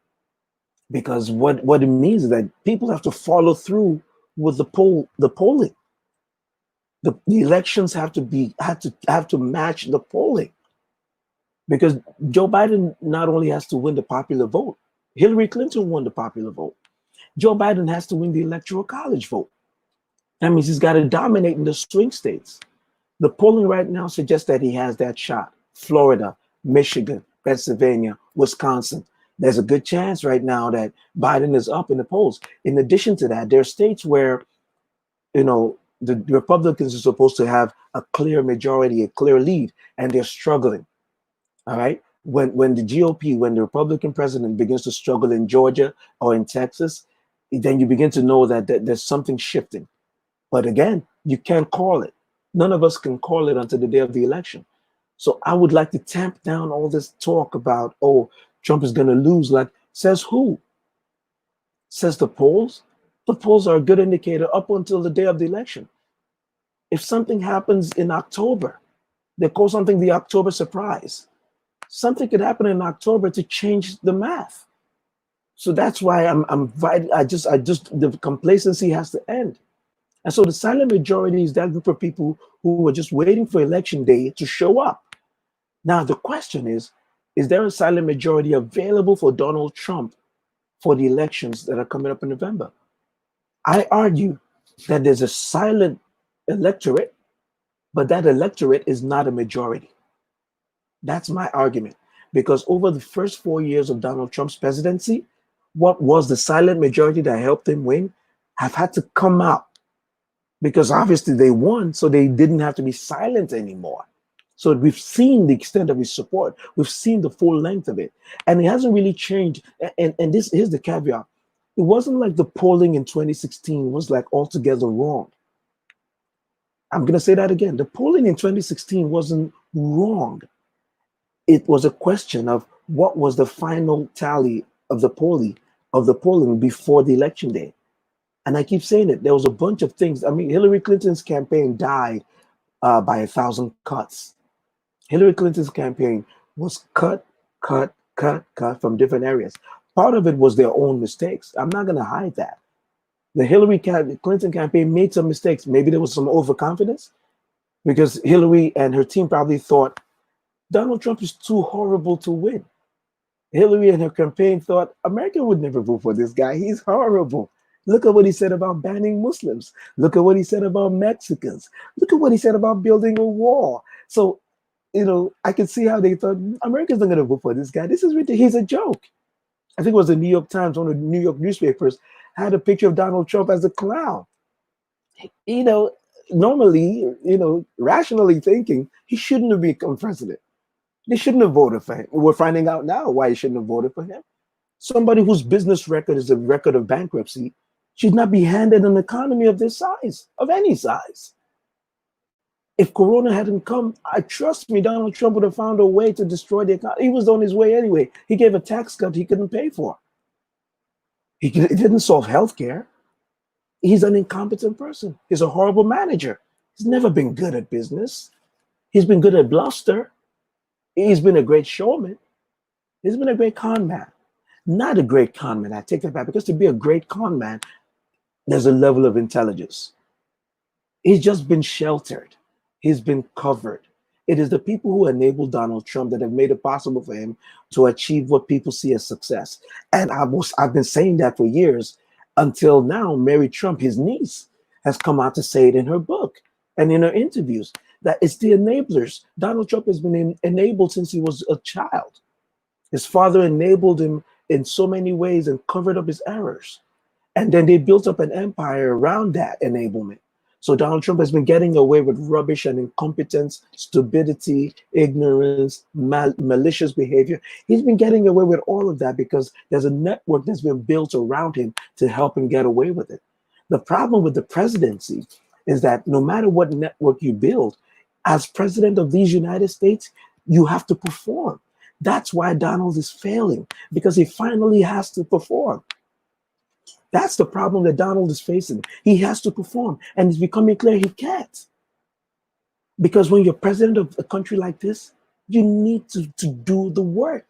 A: Because what it means is that people have to follow through with the polling. The elections have to match the polling, because Joe Biden not only has to win the popular vote, Hillary Clinton won the popular vote. Joe Biden has to win the electoral college vote. That means he's got to dominate in the swing states. The polling right now suggests that he has that shot. Florida, Michigan, Pennsylvania, Wisconsin. There's a good chance right now that Biden is up in the polls. In addition to that, there are states where, the Republicans are supposed to have a clear majority, a clear lead, and they're struggling. All right. When the GOP, when the Republican president begins to struggle in Georgia or in Texas, then you begin to know that there's something shifting. But again, you can't call it. None of us can call it until the day of the election. So I would like to tamp down all this talk about, Trump is going to lose. Like, says who? Says the polls? The polls are a good indicator up until the day of the election. If something happens in October, they call something the October surprise. Something could happen in October to change the math. So that's why the complacency has to end. And so the silent majority is that group of people who are just waiting for election day to show up. Now, the question is there a silent majority available for Donald Trump for the elections that are coming up in November? I argue that there's a silent electorate, but that electorate is not a majority. That's my argument. Because over the first 4 years of Donald Trump's presidency, what was the silent majority that helped him win have had to come out. Because obviously they won, so they didn't have to be silent anymore. So we've seen the extent of his support. We've seen the full length of it. And it hasn't really changed. And here's the caveat. It wasn't like the polling in 2016 was like altogether wrong. I'm going to say that again. The polling in 2016 wasn't wrong. It was a question of what was the final tally of the polling before the election day. And I keep saying it. There was a bunch of things. I mean, Hillary Clinton's campaign died by 1,000 cuts. Hillary Clinton's campaign was cut from different areas. Part of it was their own mistakes. I'm not going to hide that. The Hillary Clinton campaign made some mistakes. Maybe there was some overconfidence because Hillary and her team probably thought Donald Trump is too horrible to win. Hillary and her campaign thought America would never vote for this guy. He's horrible. Look at what he said about banning Muslims. Look at what he said about Mexicans. Look at what he said about building a wall. So, I can see how they thought America's not going to vote for this guy. This is ridiculous. He's a joke. I think it was the New York Times, one of the New York newspapers, had a picture of Donald Trump as a clown. Normally, rationally thinking, he shouldn't have become president. They shouldn't have voted for him. We're finding out now why he shouldn't have voted for him. Somebody whose business record is a record of bankruptcy should not be handed an economy of this size, of any size. If Corona hadn't come, trust me, Donald Trump would have found a way to destroy the economy. He was on his way anyway. He gave a tax cut he couldn't pay for. It didn't solve healthcare. He's an incompetent person. He's a horrible manager. He's never been good at business. He's been good at bluster. He's been a great showman. He's been a great con man. Not a great con man. I take that back, because to be a great con man, there's a level of intelligence. He's just been sheltered. He's been covered. It is the people who enabled Donald Trump that have made it possible for him to achieve what people see as success. And I've been saying that for years, until now. Mary Trump, his niece, has come out to say it in her book and in her interviews, that it's the enablers. Donald Trump has been enabled since he was a child. His father enabled him in so many ways and covered up his errors. And then they built up an empire around that enablement. So Donald Trump has been getting away with rubbish and incompetence, stupidity, ignorance, malicious behavior. He's been getting away with all of that because there's a network that's been built around him to help him get away with it. The problem with the presidency is that no matter what network you build, as president of these United States, you have to perform. That's why Donald is failing, because he finally has to perform. That's the problem that Donald is facing. He has to perform, and it's becoming clear he can't. Because when you're president of a country like this, you need to do the work.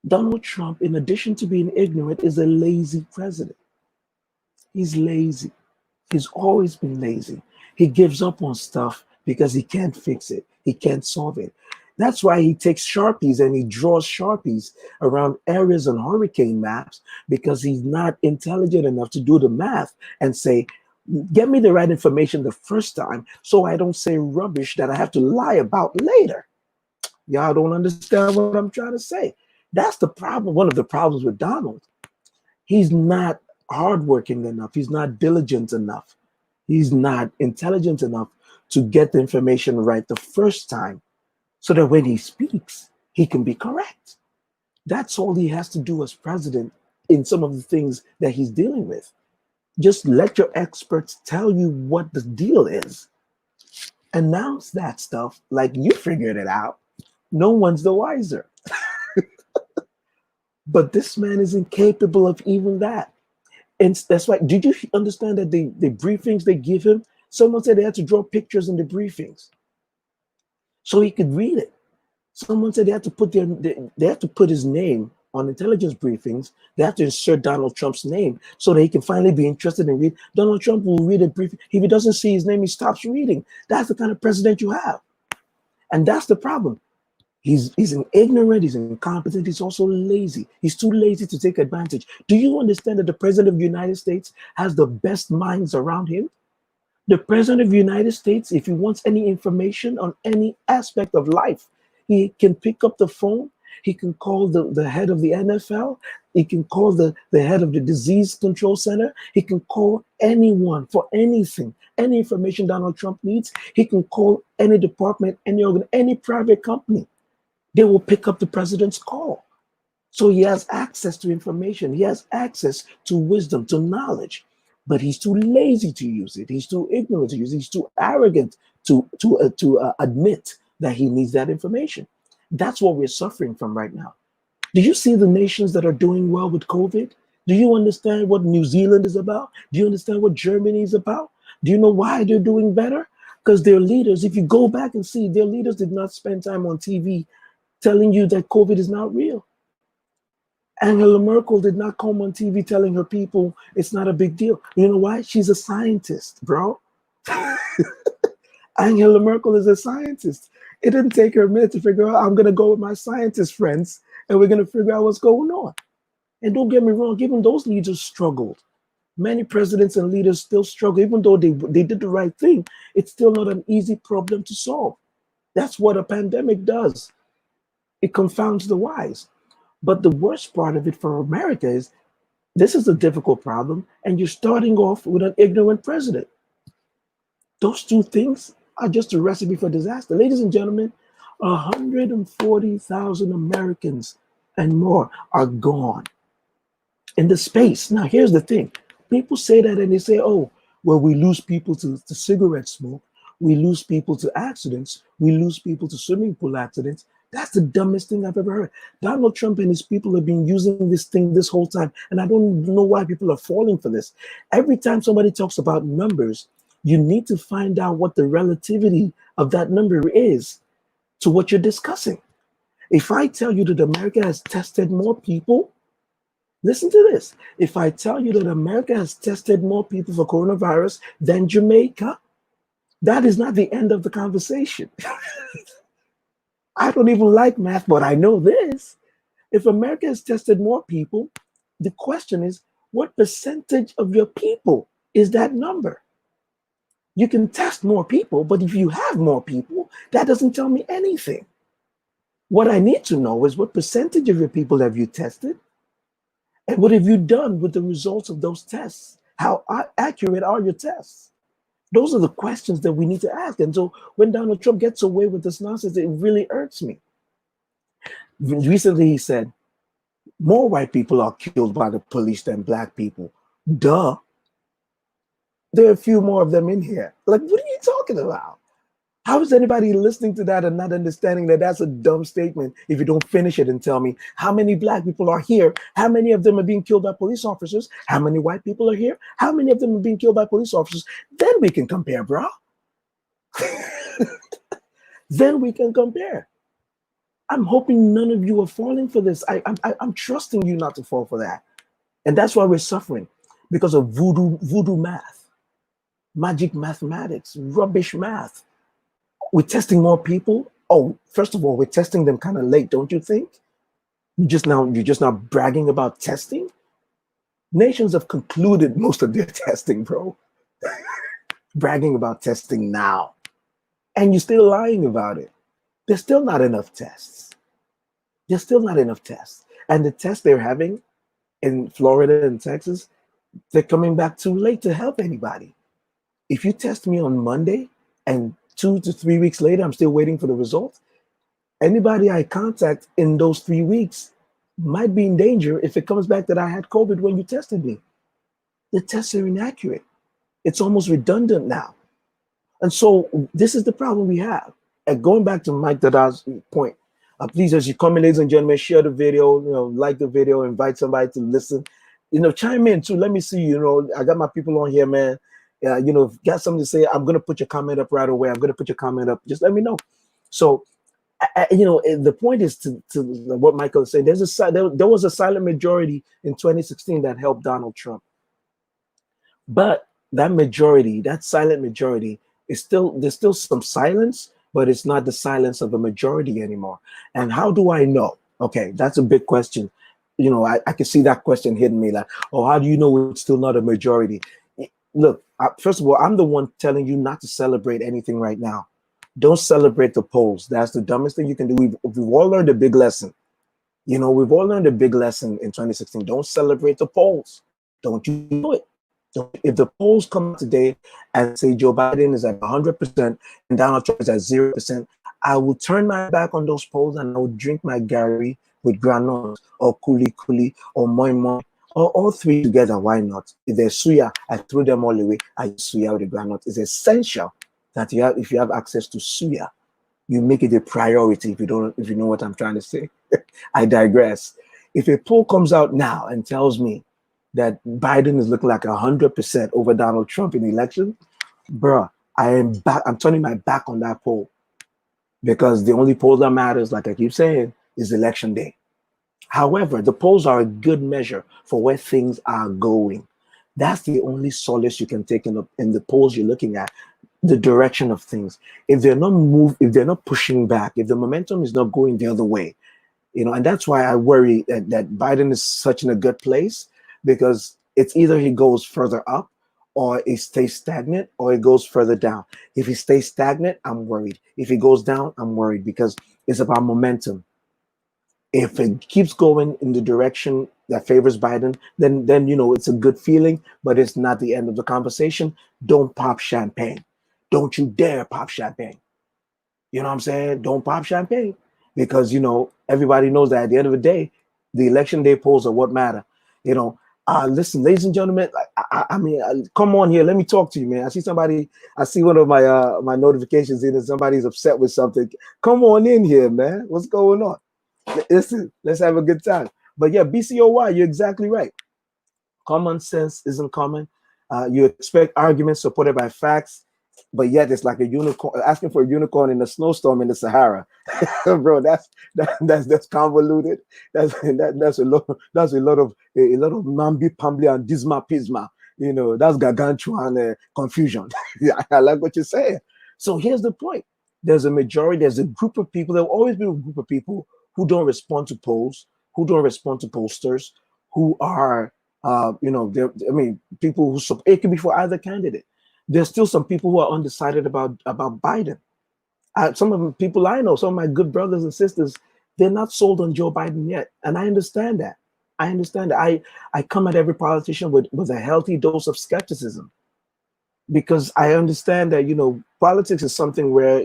A: Donald Trump, in addition to being ignorant, is a lazy president. He's lazy. He's always been lazy. He gives up on stuff because he can't fix it. He can't solve it. That's why he takes Sharpies and he draws Sharpies around areas on hurricane maps, because he's not intelligent enough to do the math and say, get me the right information the first time so I don't say rubbish that I have to lie about later. Y'all don't understand what I'm trying to say. That's the problem. One of the problems with Donald. He's not hardworking enough. He's not diligent enough. He's not intelligent enough to get the information right the first time, so that when he speaks, he can be correct. That's all he has to do as president in some of the things that he's dealing with. Just let your experts tell you what the deal is. Announce that stuff like you figured it out. No one's the wiser. But this man is incapable of even that. And that's why, did you understand that the briefings they give him, someone said they had to draw pictures in the briefings so he could read it. Someone said they had to put they have to put his name on intelligence briefings. They have to insert Donald Trump's name so that he can finally be interested in read. Donald Trump will read a briefing. If he doesn't see his name, he stops reading. That's the kind of president you have. And that's the problem. He's an ignorant, he's incompetent, he's also lazy. He's too lazy to take advantage. Do you understand that the president of the United States has the best minds around him? The president of the United States, if he wants any information on any aspect of life, he can pick up the phone. He can call the head of the NFL. He can call the head of the disease control center. He can call anyone for anything, any information Donald Trump needs. He can call any department, any organ, any private company. They will pick up the president's call. So he has access to information. He has access to wisdom, to knowledge. But he's too lazy to use it. He's too ignorant to use it. He's too arrogant to admit that he needs that information. That's what we're suffering from right now. Do you see the nations that are doing well with COVID? Do you understand what New Zealand is about? Do you understand what Germany is about? Do you know why they're doing better? Because their leaders, if you go back and see, their leaders did not spend time on TV telling you that COVID is not real. Angela Merkel did not come on TV telling her people it's not a big deal. You know why? She's a scientist, bro. Angela Merkel is a scientist. It didn't take her a minute to figure out, I'm going to go with my scientist friends and we're going to figure out what's going on. And don't get me wrong, even those leaders struggled. Many presidents and leaders still struggle. Even though they did the right thing, it's still not an easy problem to solve. That's what a pandemic does. It confounds the wise. But the worst part of it for America is this is a difficult problem, and you're starting off with an ignorant president. Those two things are just a recipe for disaster. Ladies and gentlemen, 140,000 Americans and more are gone in the space. Now, here's the thing. People say that and they say, oh, well, we lose people to cigarette smoke. We lose people to accidents. We lose people to swimming pool accidents. That's the dumbest thing I've ever heard. Donald Trump and his people have been using this thing this whole time, and I don't know why people are falling for this. Every time somebody talks about numbers, you need to find out what the relativity of that number is to what you're discussing. If I tell you that America has tested more people, listen to this. If I tell you that America has tested more people for coronavirus than Jamaica, that is not the end of the conversation. I don't even like math, but I know this. If America has tested more people, the question is, what percentage of your people is that number? You can test more people, but if you have more people, that doesn't tell me anything. What I need to know is what percentage of your people have you tested? And what have you done with the results of those tests? How accurate are your tests? Those are the questions that we need to ask. And so when Donald Trump gets away with this nonsense, it really irks me. Recently, he said, more white people are killed by the police than black people. Duh. There are a few more of them in here. Like, what are you talking about? How is anybody listening to that and not understanding that that's a dumb statement if you don't finish it and tell me how many black people are here, how many of them are being killed by police officers, how many white people are here, how many of them are being killed by police officers? Then we can compare, bro. Then we can compare. I'm hoping none of you are falling for this. I'm trusting you not to fall for that. And that's why we're suffering, because of voodoo math, magic mathematics, rubbish math. We're testing more people. Oh, first of all, we're testing them kind of late, don't you think? You're just now bragging about testing. Nations have concluded most of their testing, bro. Bragging about testing now. And you're still lying about it. There's still not enough tests. There's still not enough tests. And the tests they're having in Florida and Texas, they're coming back too late to help anybody. If you test me on Monday and 2 to 3 weeks later, I'm still waiting for the results, anybody I contact in those 3 weeks might be in danger if it comes back that I had COVID when you tested me. The tests are inaccurate. It's almost redundant now. And so this is the problem we have. And going back to Mike Dada's point, please, as you come in, ladies and gentlemen, share the video, like the video, invite somebody to listen, chime in too. Let me see, I got my people on here, man. Got something to say, I'm going to put your comment up right away. I'm going to put your comment up. Just let me know. So, the point is to what Michael is saying. There was a silent majority in 2016 that helped Donald Trump. But that silent majority, there's still some silence, but it's not the silence of a majority anymore. And how do I know? Okay, that's a big question. I can see that question hitting me like, oh, how do you know it's still not a majority? Look, first of all, I'm the one telling you not to celebrate anything right now. Don't celebrate the polls. That's the dumbest thing you can do. We've all learned a big lesson. We've all learned a big lesson in 2016. Don't celebrate the polls. Don't you do it. If the polls come out today and say Joe Biden is at 100% and Donald Trump is at 0%, I will turn my back on those polls and I will drink my Gary with granola or kuli or moi moi, or all three together. Why not? If there's suya, I throw them all away. I suya with the granite. It's essential that if you have access to suya, you make it a priority. If you know what I'm trying to say. I digress. If a poll comes out now and tells me that Biden is looking like 100% over Donald Trump in the election, bruh, I'm turning my back on that poll, because the only poll that matters, like I keep saying, is election day. However, the polls are a good measure for where things are going. That's the only solace you can take in the polls you're looking at, the direction of things. If they're not pushing back, if the momentum is not going the other way, and that's why I worry that Biden is such in a good place, because it's either he goes further up or he stays stagnant, or he goes further down. If he stays stagnant, I'm worried. If he goes down, I'm worried, because it's about momentum. If it keeps going in the direction that favors Biden, then it's a good feeling, but it's not the end of the conversation. Don't pop champagne. Don't you dare pop champagne. You know what I'm saying? Don't pop champagne, because everybody knows that at the end of the day, the election day polls are what matter. Listen, ladies and gentlemen, come on here. Let me talk to you, man. I see somebody. I see one of my notifications in, and somebody's upset with something. Come on in here, man. What's going on? Listen, let's have a good time. But yeah, BCOY, you're exactly right. Common sense isn't common. You expect arguments supported by facts, but yet it's like a unicorn asking for a unicorn in a snowstorm in the Sahara. Bro, that's convoluted. That's a lot of namby pambly and disma pisma. You know, that's gargantuan confusion. I like what you're saying. So here's the point: there's a majority, there's a group of people. There will always be a group of people who don't respond to polls, who don't respond to pollsters, who are I mean, people who it could be for either candidate. There's still some people who are undecided about Biden. Some of the people I know, some of my good brothers and sisters, they're not sold on Joe Biden yet, and I understand that. I understand that. I come at every politician with a healthy dose of skepticism, because I understand that politics is something where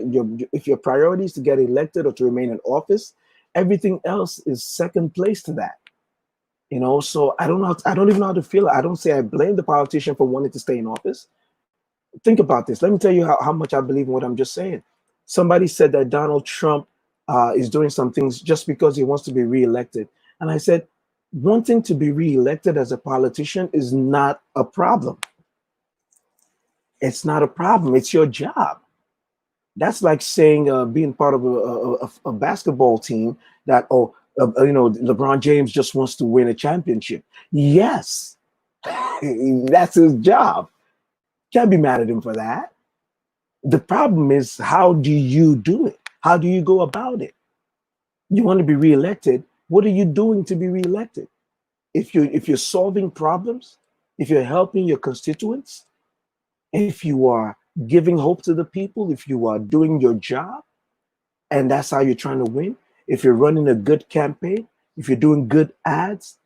A: if your priority is to get elected or to remain in office, everything else is second place to that. So I don't even know how to feel. I don't say I blame the politician for wanting to stay in office. Think about this. Let me tell you how much I believe in what I'm just saying. Somebody said that Donald Trump is doing some things just because he wants to be reelected. And I said, wanting to be reelected as a politician is not a problem. It's not a problem. It's your job. That's like saying being part of a basketball team that, LeBron James just wants to win a championship. Yes, that's his job. Can't be mad at him for that. The problem is, how do you do it? How do you go about it? You want to be reelected. What are you doing to be reelected? If you're solving problems, if you're helping your constituents, if you are giving hope to the people, if you are doing your job, and that's how you're trying to win, if you're running a good campaign, if you're doing good ads,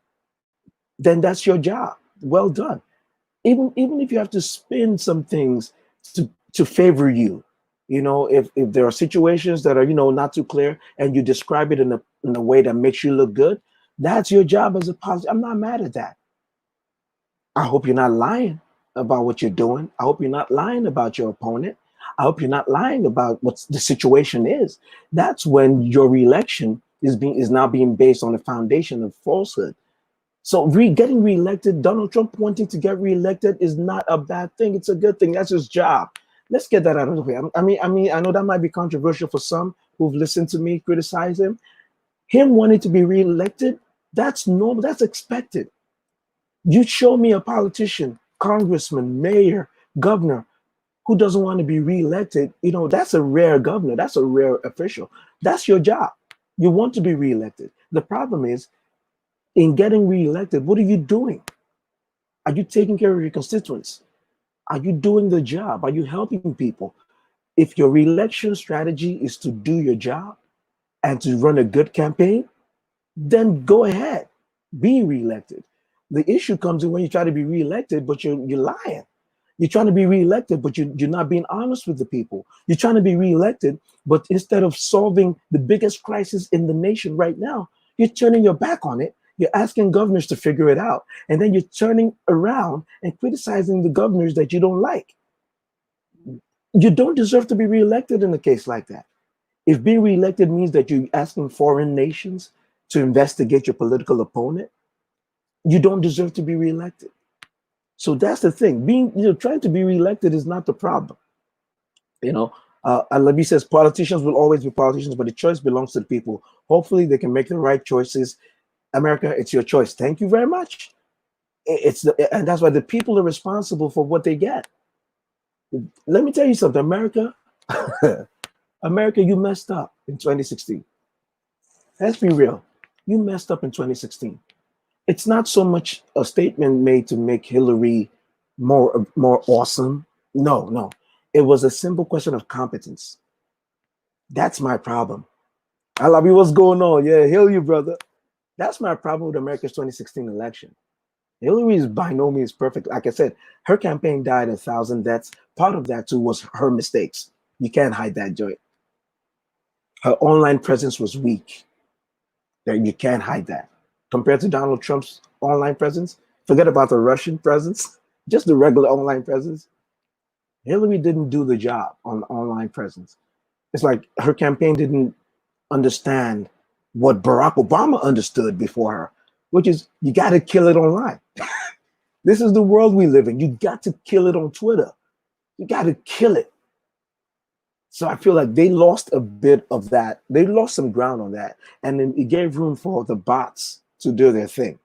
A: then that's your job. Well done. Even if you have to spin some things to favor you, if there are situations that are not too clear, and you describe it in a way that makes you look good, that's your job as a positive. I'm not mad at that. I hope you're not lying about what you're doing. I hope you're not lying about your opponent. I hope you're not lying about what the situation is. That's when your reelection is now being based on a foundation of falsehood. So getting reelected, Donald Trump wanting to get reelected is not a bad thing. It's a good thing. That's his job. Let's get that out of the way. I know that might be controversial for some who've listened to me criticize him. Him wanting to be reelected, that's normal. That's expected. You show me a politician, congressman, mayor, governor who doesn't want to be reelected. That's a rare governor. That's a rare official. That's your job. You want to be reelected. The problem is, in getting reelected, what are you doing? Are you taking care of your constituents? Are you doing the job? Are you helping people? If your reelection strategy is to do your job and to run a good campaign, then go ahead, be reelected. The issue comes in when you try to be reelected, but you're lying. You're trying to be reelected, but you're not being honest with the people. You're trying to be reelected, but instead of solving the biggest crisis in the nation right now, you're turning your back on it. You're asking governors to figure it out. And then you're turning around and criticizing the governors that you don't like. You don't deserve to be reelected in a case like that. If being reelected means that you're asking foreign nations to investigate your political opponent, you don't deserve to be reelected. So that's the thing. Trying to be reelected is not the problem. Alabi says politicians will always be politicians, but the choice belongs to the people. Hopefully they can make the right choices. America, it's your choice. Thank you very much. And that's why the people are responsible for what they get. Let me tell you something, America. America, you messed up in 2016. Let's be real. You messed up in 2016. It's not so much a statement made to make Hillary more awesome. No. It was a simple question of competence. That's my problem. I love you. What's going on? Yeah, heal you, brother. That's my problem with America's 2016 election. Hillary is by no means perfect. Like I said, her campaign died 1,000 deaths. Part of that too was her mistakes. You can't hide that, Joy. Her online presence was weak. You can't hide that. Compared to Donald Trump's online presence, Forget about the Russian presence, just the regular online presence. Hillary didn't do the job on the online presence. It's like her campaign didn't understand what Barack Obama understood before her, which is you got to kill it online. This is the world we live in. You got to kill it on Twitter. You got to kill it. So I feel like they lost a bit of that. They lost some ground on that. And then it gave room for the bots to do their thing.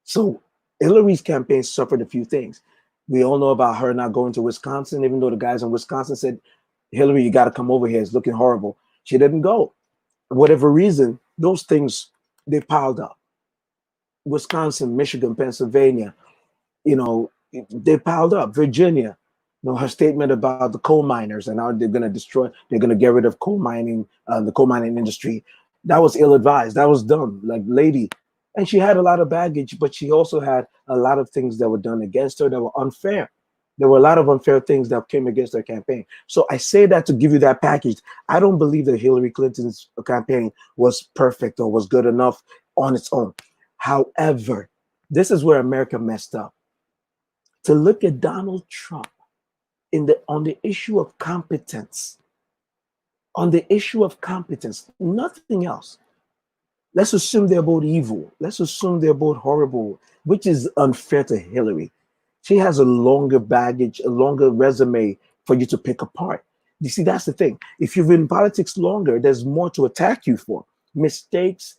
A: So Hillary's campaign suffered a few things. We all know about her not going to Wisconsin, even though the guys in Wisconsin said, Hillary, you got to come over here. It's looking horrible. She didn't go. For whatever reason, those things, they piled up. Wisconsin, Michigan, Pennsylvania, you know, they piled up. Virginia, you know, her statement about the coal miners and how they're going to destroy, they're going to get rid of coal mining, the coal mining industry. That was ill advised. That was dumb. Like, lady, and she had a lot of baggage, but she also had a lot of things that were done against her that were unfair. There were a lot of unfair things that came against her campaign. So I say that to give you that package. I don't believe that Hillary Clinton's campaign was perfect or was good enough on its own. However, this is where America messed up. To look at Donald Trump on the issue of competence, nothing else. Let's assume they're both evil. Let's assume they're both horrible, which is unfair to Hillary. She has a longer baggage, a longer resume for you to pick apart. You see, that's the thing. If you've been in politics longer, there's more to attack you for. Mistakes,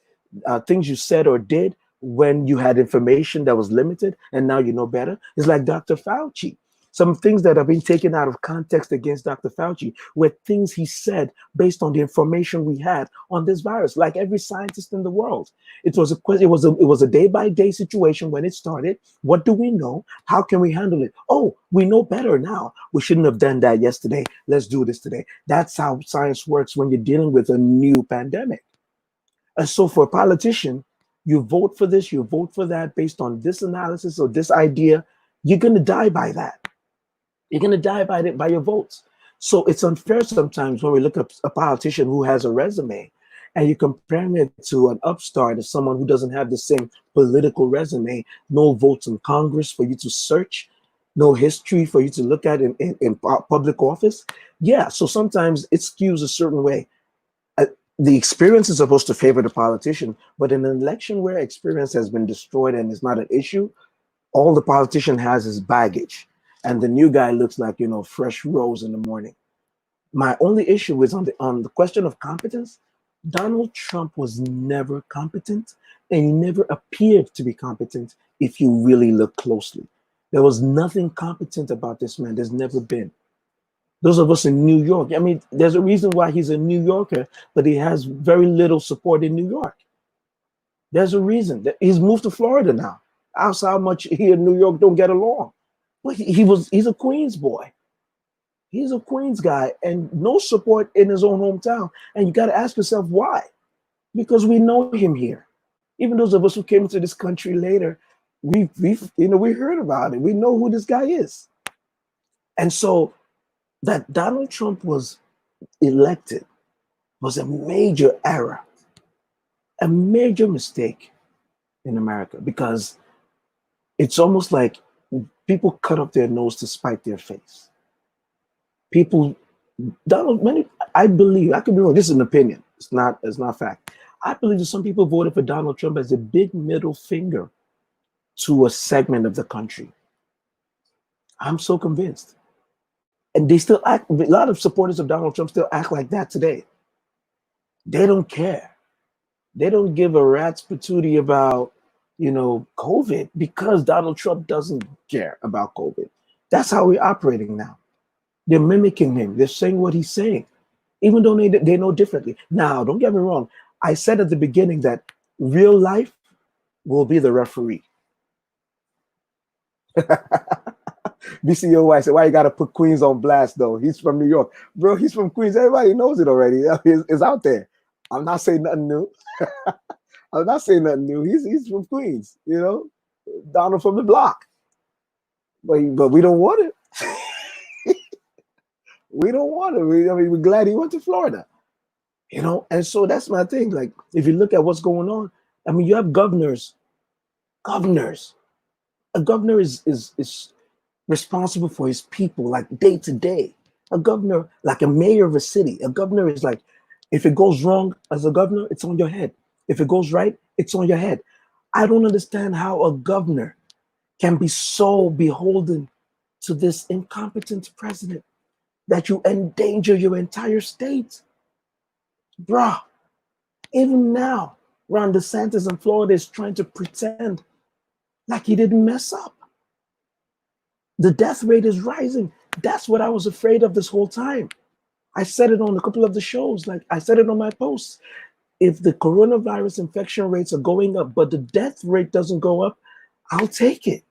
A: things you said or did when you had information that was limited and now you know better. It's like Dr. Fauci. Some things that have been taken out of context against Dr. Fauci were things he said based on the information we had on this virus. Like every scientist in the world, it was a day-by-day situation when it started. What do we know? How can we handle it? Oh, we know better now. We shouldn't have done that yesterday. Let's do this today. That's how science works when you're dealing with a new pandemic. And so for a politician, you vote for this, you vote for that based on this analysis or this idea, you're going to die by that. You're going to die by your votes. So it's unfair sometimes when we look at a politician who has a resume and you're comparing it to an upstart or someone who doesn't have the same political resume, no votes in Congress for you to search, no history for you to look at in public office. Yeah, so sometimes it skews a certain way. The experience is supposed to favor the politician, but in an election where experience has been destroyed and is not an issue, all the politician has is baggage. And the new guy looks like, you know, fresh rose in the morning. My only issue is on the question of competence. Donald Trump was never competent, and he never appeared to be competent if you really look closely. There was nothing competent about this man. There's never been. Those of us in New York, I mean, there's a reason why he's a New Yorker, but he has very little support in New York. There's a reason that he's moved to Florida now. That's how much he and New York don't get along. But he's a Queens boy. He's a Queens guy and no support in his own hometown. And you got to ask yourself why? Because we know him here. Even those of us who came to this country later, we heard about it. We know who this guy is. And so that Donald Trump was elected was a major error, a major mistake in America, because it's almost like people cut off their nose to spite their face. People, I believe, I could be wrong, this is an opinion, it's not fact. I believe that some people voted for Donald Trump as a big middle finger to a segment of the country. I'm so convinced. And they still act, a lot of supporters of Donald Trump still act like that today. They don't care. They don't give a rat's patootie about, COVID, because Donald Trump doesn't care about COVID. That's how we're operating now. They're mimicking him. They're saying what he's saying, even though they know differently. Now, don't get me wrong. I said at the beginning that real life will be the referee. BCOY said, why you got to put Queens on blast, though? He's from New York. Bro, he's from Queens. Everybody knows it already. It's out there. I'm not saying nothing new. I'm not saying nothing new. He's from Queens, Donald from the block. But we don't want it. We don't want it. We're glad he went to Florida. And so that's my thing. Like, if you look at what's going on, you have governors A governor is responsible for his people, like day to day. A governor, like a mayor of a city, a governor is like, if it goes wrong as a governor, it's on your head. If it goes right, it's on your head. I don't understand how a governor can be so beholden to this incompetent president that you endanger your entire state. Bruh, even now, Ron DeSantis in Florida is trying to pretend like he didn't mess up. The death rate is rising. That's what I was afraid of this whole time. I said it on a couple of the shows, like I said it on my posts. If the coronavirus infection rates are going up, but the death rate doesn't go up, I'll take it.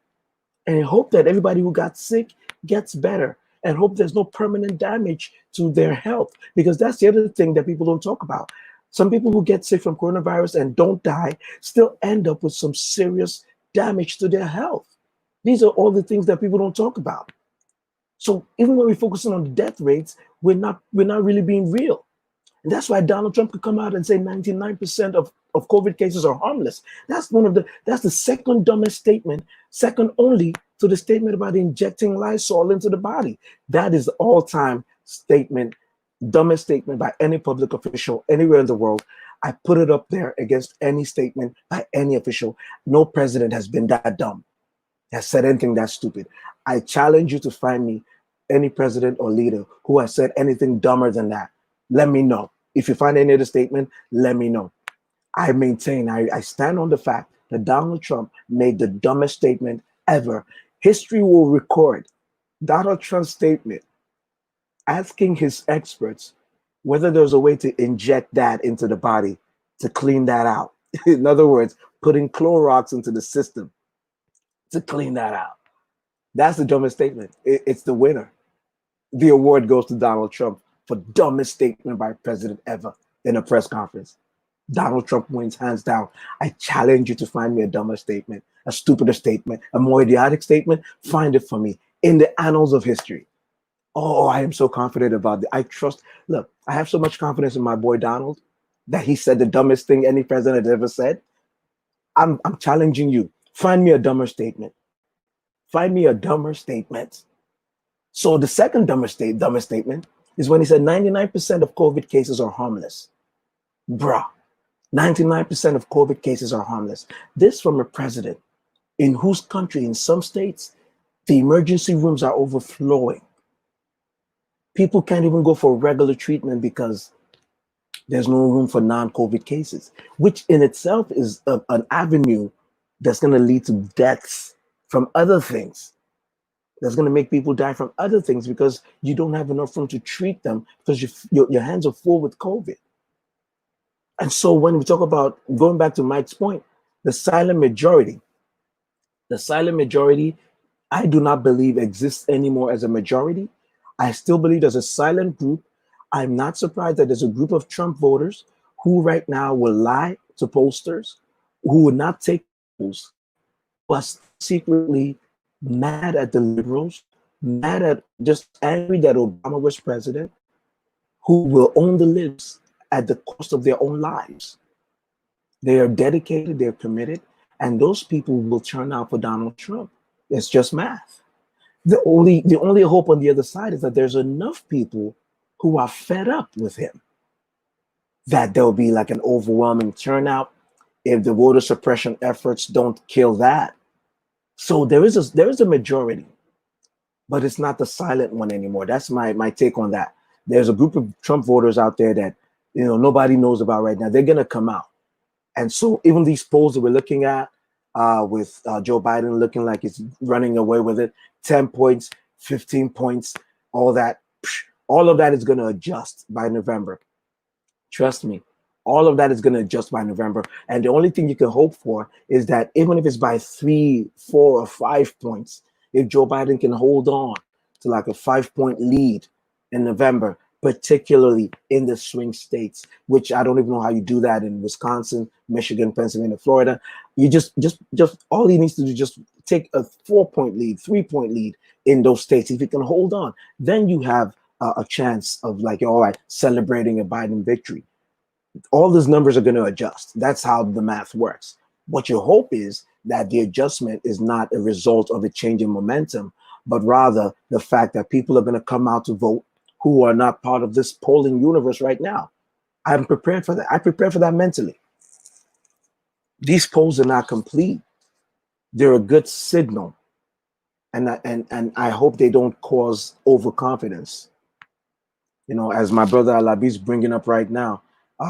A: And hope that everybody who got sick gets better, and hope there's no permanent damage to their health, because that's the other thing that people don't talk about. Some people who get sick from coronavirus and don't die still end up with some serious damage to their health. These are all the things that people don't talk about. So even when we're focusing on the death rates, we're not really being real. And that's why Donald Trump could come out and say 99% of COVID cases are harmless. That's the second dumbest statement, second only to the statement about injecting Lysol into the body. That is the all-time statement, dumbest statement by any public official anywhere in the world. I put it up there against any statement by any official. No president has been that dumb, has said anything that stupid. I challenge you to find me any president or leader who has said anything dumber than that. Let me know. If you find any other statement, let me know. I maintain, I stand on the fact that Donald Trump made the dumbest statement ever. History will record Donald Trump's statement asking his experts whether there's a way to inject that into the body to clean that out. In other words, putting Clorox into the system to clean that out. That's the dumbest statement. It's the winner. The award goes to Donald Trump for dumbest statement by a president ever in a press conference. Donald Trump wins hands down. I challenge you to find me a dumber statement, a stupider statement, a more idiotic statement. Find it for me in the annals of history. Oh, I am so confident about it. I trust. Look, I have so much confidence in my boy Donald that he said the dumbest thing any president has ever said. I'm challenging you. Find me a dumber statement. Find me a dumber statement. So the second dumbest statement is when he said 99% of COVID cases are harmless. Bruh, 99% of COVID cases are harmless. This from a president in whose country, in some states, the emergency rooms are overflowing. People can't even go for regular treatment because there's no room for non-COVID cases, which in itself is an avenue that's going to lead to deaths from other things. That's going to make people die from other things because you don't have enough room to treat them because your hands are full with COVID. And so when we talk about, going back to Mike's point, the silent majority, I do not believe exists anymore as a majority. I still believe there's a silent group. I'm not surprised that there's a group of Trump voters who right now will lie to pollsters, who would not take polls, who are secretly mad at the liberals, mad at, just angry that Obama was president, who will own the libs at the cost of their own lives. They are dedicated, they're committed, and those people will turn out for Donald Trump. It's just math. The only hope on the other side is that there's enough people who are fed up with him that there'll be like an overwhelming turnout if the voter suppression efforts don't kill that. So there is a majority, but it's not the silent one anymore. That's my take on that. There's a group of Trump voters out there that nobody knows about right now. They're gonna come out, and so even these polls that we're looking at, with Joe Biden looking like he's running away with it, 10 points, 15 points, all of that is gonna adjust by November. Trust me. All of that is going to adjust by November. And the only thing you can hope for is that even if it's by 3, 4, or 5 points, if Joe Biden can hold on to like a 5-point lead in November, particularly in the swing states, which I don't even know how you do that in Wisconsin, Michigan, Pennsylvania, Florida. You just all he needs to do is just take a 4-point lead, 3-point lead in those states. If he can hold on, then you have a chance of like, all right, celebrating a Biden victory. All those numbers are going to adjust. That's how the math works. What your hope is that the adjustment is not a result of a change in momentum, but rather the fact that people are going to come out to vote who are not part of this polling universe right now. I'm prepared for that. I prepare for that mentally. These polls are not complete. They're a good signal, and I hope they don't cause overconfidence. You know, as my brother Alabi is bringing up right now,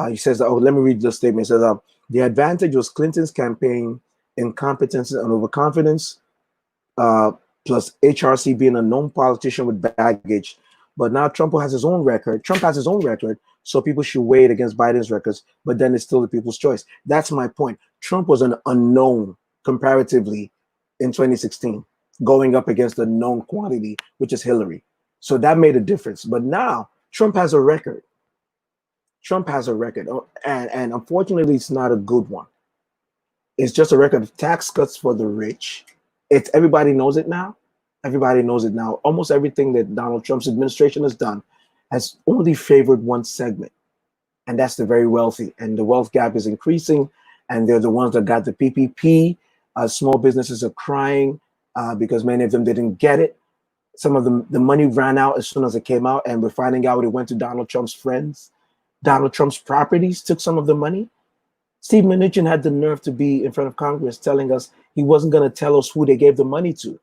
A: he says, "Oh, let me read the statement." He says, "The advantage was Clinton's campaign incompetence and overconfidence, uh, plus HRC being a known politician with baggage. But now Trump has his own record. Trump has his own record, so people should weigh it against Biden's records. But then it's still the people's choice." That's my point. Trump was an unknown comparatively in 2016, going up against a known quantity, which is Hillary. So that made a difference. But now Trump has a record. Trump has a record, and unfortunately, it's not a good one. It's just a record of tax cuts for the rich. It's everybody knows it now. Everybody knows it now. Almost everything that Donald Trump's administration has done has only favored one segment, and that's the very wealthy. And the wealth gap is increasing, and they're the ones that got the PPP. Small businesses are crying because many of them didn't get it. Some of them, the money ran out as soon as it came out, and we're finding out it went to Donald Trump's friends. Donald Trump's properties took some of the money. Steve Mnuchin had the nerve to be in front of Congress telling us he wasn't going to tell us who they gave the money to.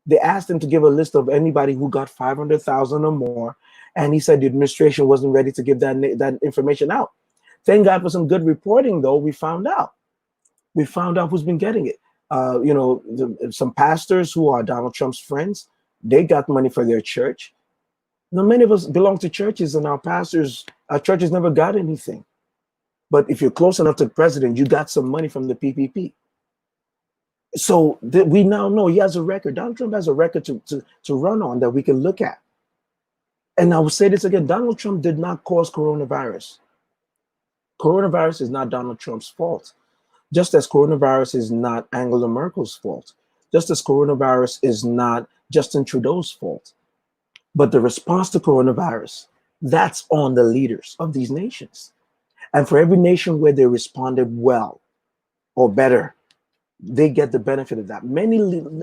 A: They asked him to give a list of anybody who got 500,000 or more, and he said the administration wasn't ready to give that information out. Thank God for some good reporting, though. We found out. We found out who's been getting it. Some pastors who are Donald Trump's friends, they got money for their church. Now, many of us belong to churches, and our churches never got anything. But if you're close enough to the president, you got some money from the PPP. So we now know he has a record. Donald Trump has a record to run on that we can look at. And I will say this again, Donald Trump did not cause coronavirus. Coronavirus is not Donald Trump's fault. Just as coronavirus is not Angela Merkel's fault. Just as coronavirus is not Justin Trudeau's fault. But the response to coronavirus, that's on the leaders of these nations. And for every nation where they responded well or better, they get the benefit of that.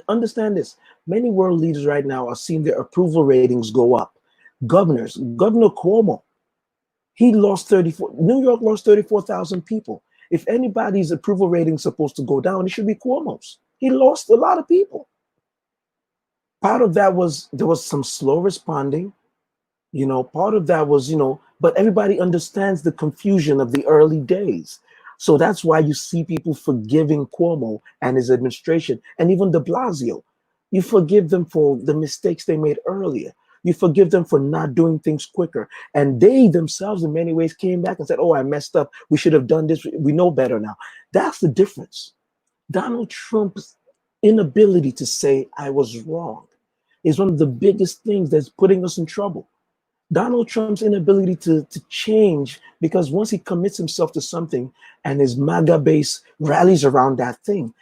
A: Understand this, many world leaders right now are seeing their approval ratings go up. Governor Cuomo, New York lost 34,000 people. If anybody's approval rating is supposed to go down, it should be Cuomo's. He lost a lot of people. Part of that was there was some slow responding. Part of that was, but everybody understands the confusion of the early days. So that's why you see people forgiving Cuomo and his administration, and even de Blasio. You forgive them for the mistakes they made earlier. You forgive them for not doing things quicker. And they themselves, in many ways, came back and said, "Oh, I messed up. We should have done this. We know better now." That's the difference. Donald Trump's inability to say, "I was wrong," is one of the biggest things that's putting us in trouble. Donald Trump's inability to change, because once he commits himself to something and his MAGA base rallies around that thing,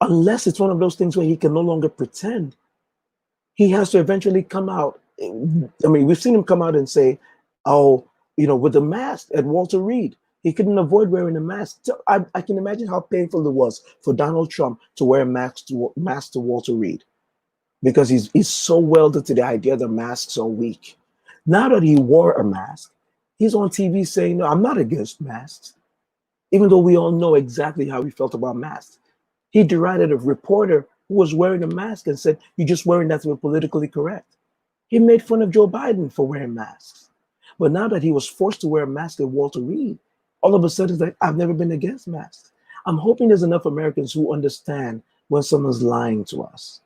A: unless it's one of those things where he can no longer pretend, he has to eventually come out. I mean, we've seen him come out and say, "Oh, with the mask at Walter Reed, he couldn't avoid wearing a mask." So I can imagine how painful it was for Donald Trump to wear a mask to Walter Reed, because he's so welded to the idea that masks are weak. Now that he wore a mask, he's on TV saying, "No, I'm not against masks," even though we all know exactly how he felt about masks. He derided a reporter who was wearing a mask and said, "You're just wearing that to be politically correct." He made fun of Joe Biden for wearing masks. But now that he was forced to wear a mask at Walter Reed, all of a sudden it's like, "I've never been against masks." I'm hoping there's enough Americans who understand when someone's lying to us.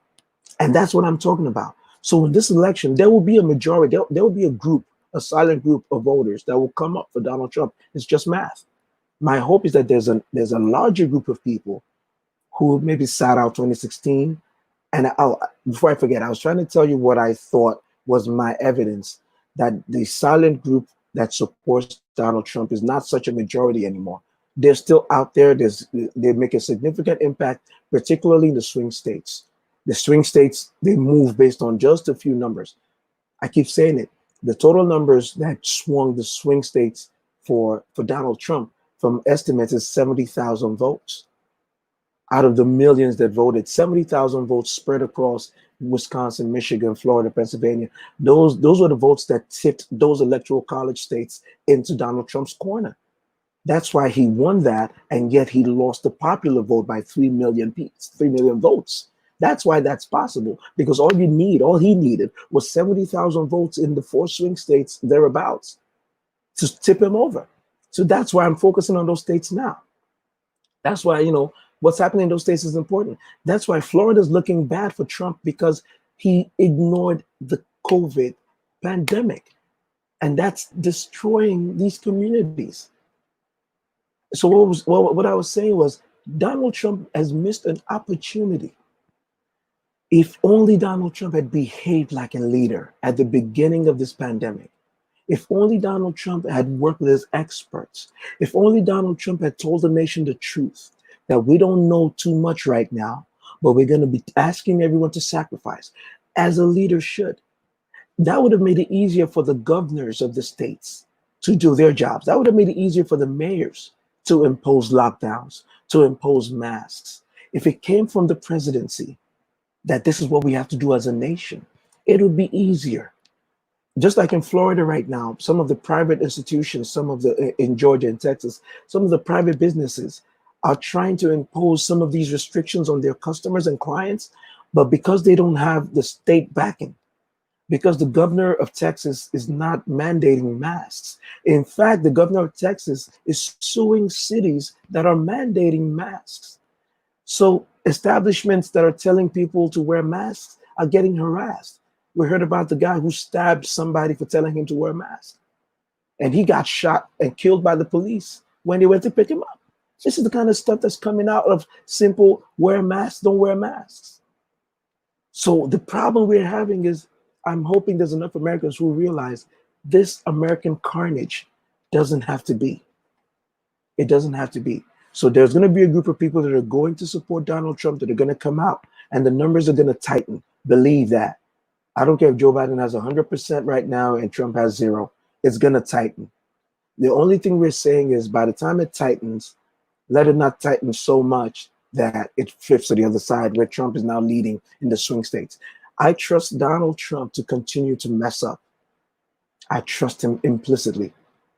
A: And that's what I'm talking about. So in this election, there will be a majority, there will be a silent group of voters that will come up for Donald Trump. It's just math. My hope is that there's a larger group of people who maybe sat out 2016. And before I forget, I was trying to tell you what I thought was my evidence that the silent group that supports Donald Trump is not such a majority anymore. They're still out there. They make a significant impact, particularly in the swing states. The swing states, they move based on just a few numbers. I keep saying it. The total numbers that swung the swing states for Donald Trump from estimates is 70,000 votes. Out of the millions that voted, 70,000 votes spread across Wisconsin, Michigan, Florida, Pennsylvania. Those were the votes that tipped those electoral college states into Donald Trump's corner. That's why he won that, and yet he lost the popular vote by 3 million votes. That's why that's possible, because all he needed was 70,000 votes in the four swing states thereabouts to tip him over. So that's why I'm focusing on those states now. That's why, what's happening in those states is important. That's why Florida's looking bad for Trump, because he ignored the COVID pandemic, and that's destroying these communities. So what I was saying was Donald Trump has missed an opportunity. If only Donald Trump had behaved like a leader at the beginning of this pandemic, if only Donald Trump had worked with his experts, if only Donald Trump had told the nation the truth, that we don't know too much right now, but we're going to be asking everyone to sacrifice, as a leader should, that would have made it easier for the governors of the states to do their jobs. That would have made it easier for the mayors to impose lockdowns, to impose masks. If it came from the presidency, that this is what we have to do as a nation, it would be easier. Just like in Florida right now, some of the private institutions, some of the in Georgia and Texas, some of the private businesses are trying to impose some of these restrictions on their customers and clients, but because they don't have the state backing, because the governor of Texas is not mandating masks. In fact, the governor of Texas is suing cities that are mandating masks. So establishments that are telling people to wear masks are getting harassed. We heard about the guy who stabbed somebody for telling him to wear a mask, and he got shot and killed by the police when they went to pick him up. This is the kind of stuff that's coming out of simple wear masks, don't wear masks. So the problem we're having is, I'm hoping there's enough Americans who realize this American carnage doesn't have to be. It doesn't have to be. So there's going to be a group of people that are going to support Donald Trump, that are going to come out, and the numbers are going to tighten. Believe that. I don't care if Joe Biden has 100% right now and Trump has 0. It's going to tighten. The only thing we're saying is, by the time it tightens, let it not tighten so much that it flips to the other side, where Trump is now leading in the swing states. I trust Donald Trump to continue to mess up. I trust him implicitly.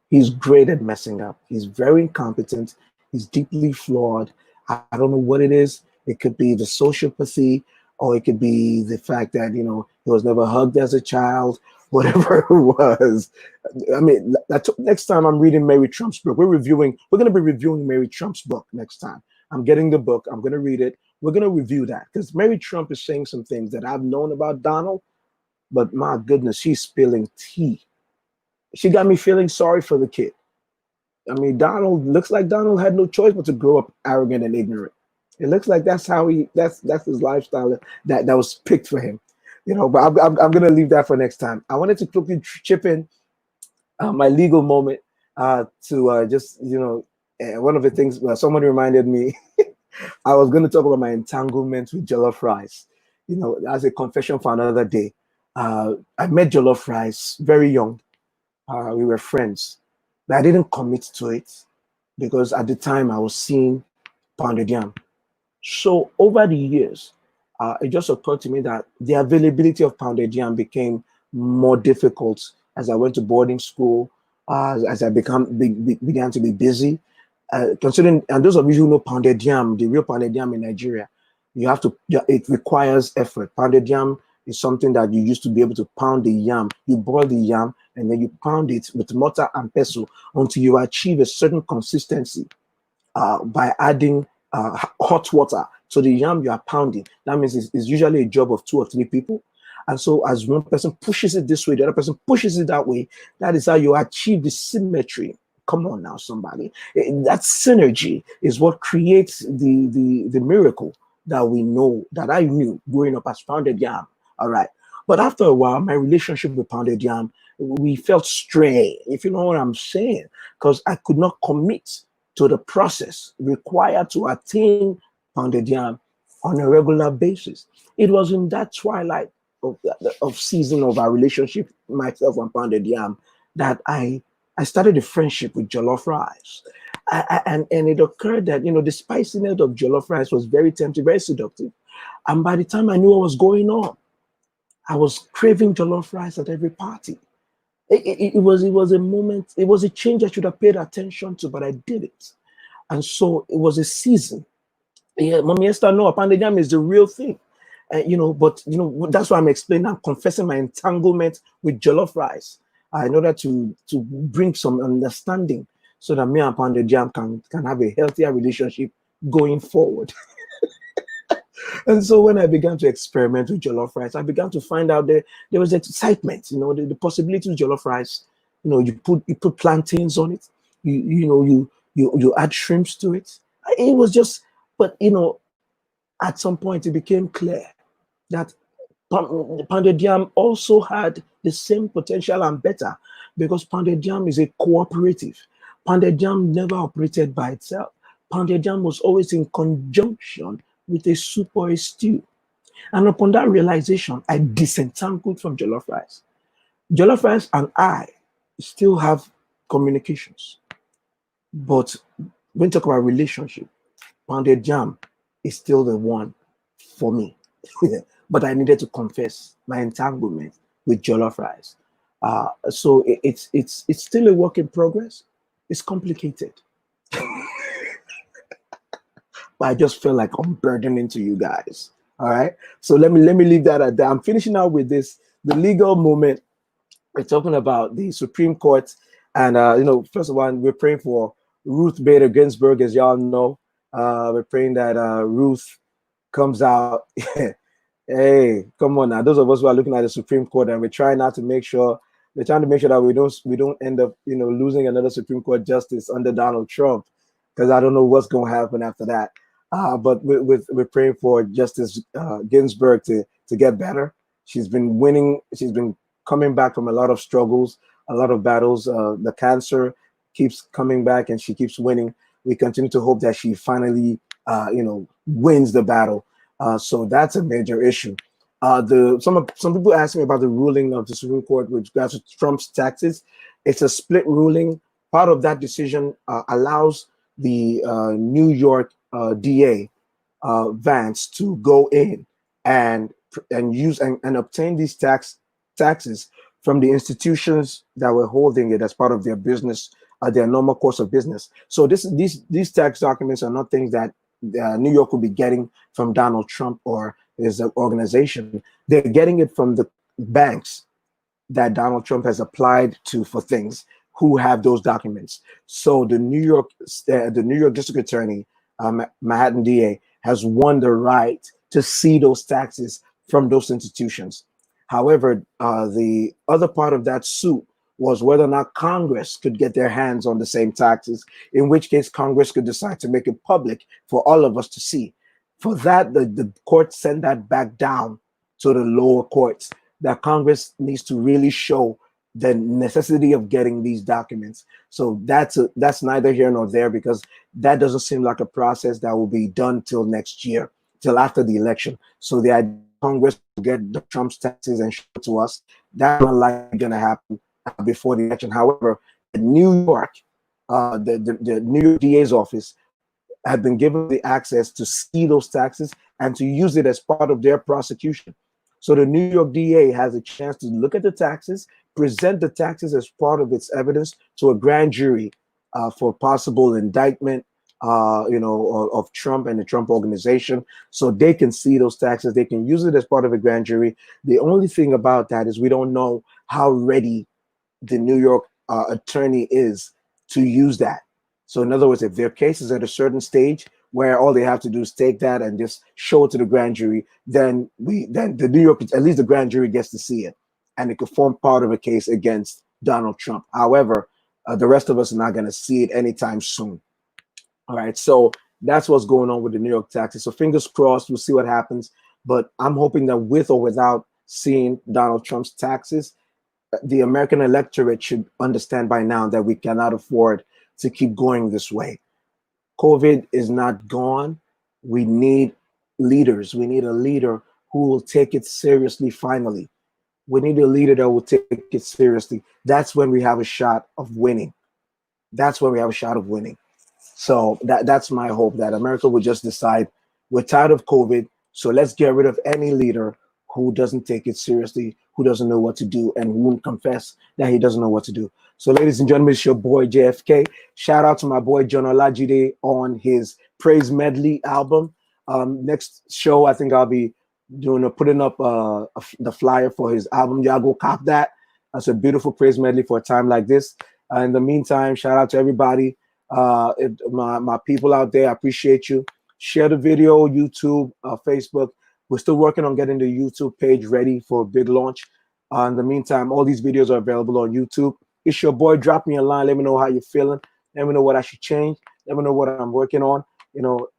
A: He's great at messing up. He's very incompetent. He's deeply flawed. I don't know what it is. It could be the sociopathy, or it could be the fact that, he was never hugged as a child, whatever it was. I mean, next time I'm reading Mary Trump's book, we're going to be reviewing Mary Trump's book next time. I'm getting the book. I'm going to read it. We're going to review that, because Mary Trump is saying some things that I've known about Donald, but my goodness, she's spilling tea. She got me feeling sorry for the kid. I mean, looks like Donald had no choice but to grow up arrogant and ignorant. It looks like that's his lifestyle that was picked for him, But I'm going to leave that for next time. I wanted to quickly chip in my legal moment to just one of the things someone reminded me. I was going to talk about my entanglement with jollof rice, as a confession for another day. I met jollof rice very young. We were friends, but I didn't commit to it because at the time I was seeing pounded yam. So over the years, it just occurred to me that the availability of pounded yam became more difficult as I went to boarding school, as I began to be busy. Considering, and those of you who know pounded yam, the real pounded yam in Nigeria, it requires effort. Pounded yam is something that you used to be able to pound the yam. You boil the yam and then you pound it with mortar and pestle until you achieve a certain consistency by adding hot water to the yam you are pounding. That means it's usually a job of 2 or 3 people. And so as one person pushes it this way, the other person pushes it that way, that is how you achieve the symmetry. Come on now, somebody. That synergy is what creates the miracle that we know, that I knew growing up as pounded yam. All right. But after a while, my relationship with pounded yam, we felt strained, if you know what I'm saying, because I could not commit to the process required to attain pounded yam on a regular basis. It was in that twilight of season of our relationship, myself and pounded yam, that I started a friendship with jollof rice. And it occurred that, the spiciness of jollof rice was very tempting, very seductive. And by the time I knew what was going on, I was craving jollof rice at every party. It was a moment, it was a change I should have paid attention to, but I did it. And so it was a season. Yeah, Mommy Esther, no, pounded yam is the real thing. But that's why I'm explaining. I'm confessing my entanglement with jollof rice, in order to bring some understanding, so that me and pounded yam can have a healthier relationship going forward. And so when I began to experiment with jollof rice, I began to find out there was excitement. The possibility of jollof rice. You put plantains on it. You add shrimps to it. It was just, but at some point it became clear that pounded yam also had the same potential and better, because pounded yam is a cooperative. Pounded yam never operated by itself. Pounded yam was always in conjunction with a soup or a stew. And upon that realization, I disentangled from jollof rice. Jollof rice and I still have communications. But when you talk about relationship, pounded yam is still the one for me. But I needed to confess my entanglement with jollof rice. So it's still a work in progress. It's complicated, but I just feel like I'm burdening to you guys. All right. So let me leave that at that. I'm finishing out with the legal moment. We're talking about the Supreme Court, and first of all, we're praying for Ruth Bader Ginsburg, as y'all know. We're praying that Ruth comes out. Hey, come on now. Those of us who are looking at the Supreme Court, and we're trying to make sure that we don't end up losing another Supreme Court justice under Donald Trump, because I don't know what's going to happen after that. But we're praying for Justice Ginsburg to get better. She's been winning. She's been coming back from a lot of struggles, a lot of battles. The cancer keeps coming back, and she keeps winning. We continue to hope that she finally, wins the battle. So that's a major issue. Some people ask me about the ruling of the Supreme Court with regards to Trump's taxes. It's a split ruling. Part of that decision allows the New York DA Vance to go in and use and obtain these taxes from the institutions that were holding it as part of their business, their normal course of business. So these tax documents are not things that New York will be getting from Donald Trump or his organization. They're getting it from the banks that Donald Trump has applied to for things, who have those documents. So the New York District Attorney, Manhattan DA, has won the right to see those taxes from those institutions. However, the other part of that suit was whether or not Congress could get their hands on the same taxes, in which case Congress could decide to make it public for all of us to see. For that, the court sent that back down to the lower courts, that Congress needs to really show the necessity of getting these documents. So that's neither here nor there, because that doesn't seem like a process that will be done till next year, till after the election. So the idea Congress will get the Trump's taxes and show it to us, that's not likely going to happen before the election. However, New York, the New York DA's office had been given the access to see those taxes and to use it as part of their prosecution. So the New York DA has a chance to look at the taxes, present the taxes as part of its evidence to a grand jury for possible indictment, of Trump and the Trump organization, so they can see those taxes. They can use it as part of a grand jury. The only thing about that is we don't know how ready the New York attorney is to use that. So in other words, if their case is at a certain stage where all they have to do is take that and just show it to the grand jury, then the New York, at least the grand jury, gets to see it, and it could form part of a case against Donald Trump. However, the rest of us are not going to see it anytime soon. All right, so that's what's going on with the New York taxes. So fingers crossed, we'll see what happens. But I'm hoping that with or without seeing Donald Trump's taxes, the American electorate should understand by now that we cannot afford to keep going this way. COVID is not gone. We need leaders. We need a leader who will take it seriously finally. We need a leader that will take it seriously. That's when we have a shot of winning. That's when we have a shot of winning. So that's my hope, that America will just decide we're tired of COVID, so let's get rid of any leader who doesn't take it seriously, who doesn't know what to do, and who won't confess that he doesn't know what to do. So, ladies and gentlemen, it's your boy JFK. Shout out to my boy John Olajide on his Praise Medley album. Next show, I think I'll be putting up the flyer for his album. Y'all go cop that. That's a beautiful praise medley for a time like this. In the meantime, shout out to everybody. My people out there, I appreciate you. Share the video, YouTube, Facebook. We're still working on getting the YouTube page ready for a big launch. In the meantime, all these videos are available on YouTube. It's your boy. Drop me a line. Let me know how you're feeling. Let me know what I should change. Let me know what I'm working on.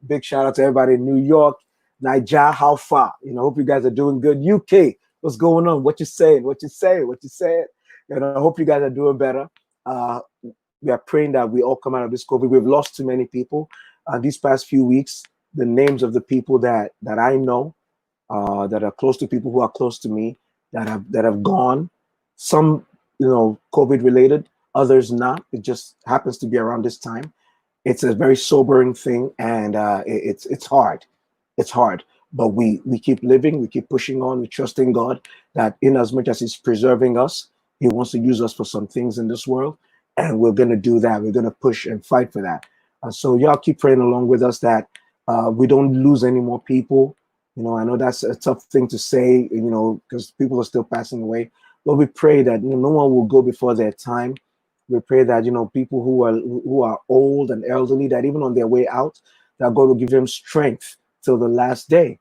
A: Big shout out to everybody in New York, Niger, how far? Hope you guys are doing good. UK, what's going on? What you saying? What you saying? What you saying? I hope you guys are doing better. We are praying that we all come out of this COVID. We've lost too many people these past few weeks. The names of the people that I know, that are close to people who are close to me, that have gone. Some, COVID related, others not. It just happens to be around this time. It's a very sobering thing, and it's hard. It's hard, but we keep living. We keep pushing on. We trust in God that in as much as He's preserving us, He wants to use us for some things in this world, and we're gonna do that. We're gonna push and fight for that. So y'all keep praying along with us that we don't lose any more people. I know that's a tough thing to say, because people are still passing away. But we pray that no one will go before their time. We pray that people who are old and elderly, that even on their way out, that God will give them strength till the last day,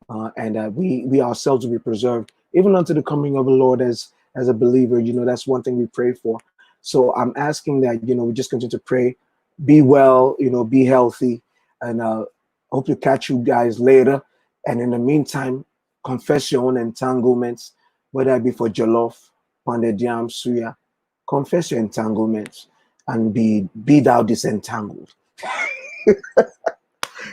A: and that we ourselves will be preserved even unto the coming of the Lord as a believer. That's one thing we pray for. So I'm asking that we just continue to pray, be well, be healthy, and hope to catch you guys later. And in the meantime, confess your own entanglements, whether it be for jollof, pounded yam, suya. Confess your entanglements and be thou disentangled.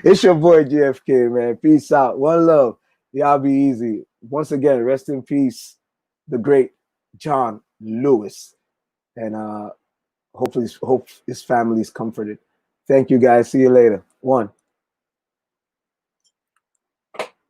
A: It's your boy GFK, man. Peace out. One love. Y'all be easy. Once again, rest in peace, the great John Lewis. And hope his family is comforted. Thank you guys. See you later. One.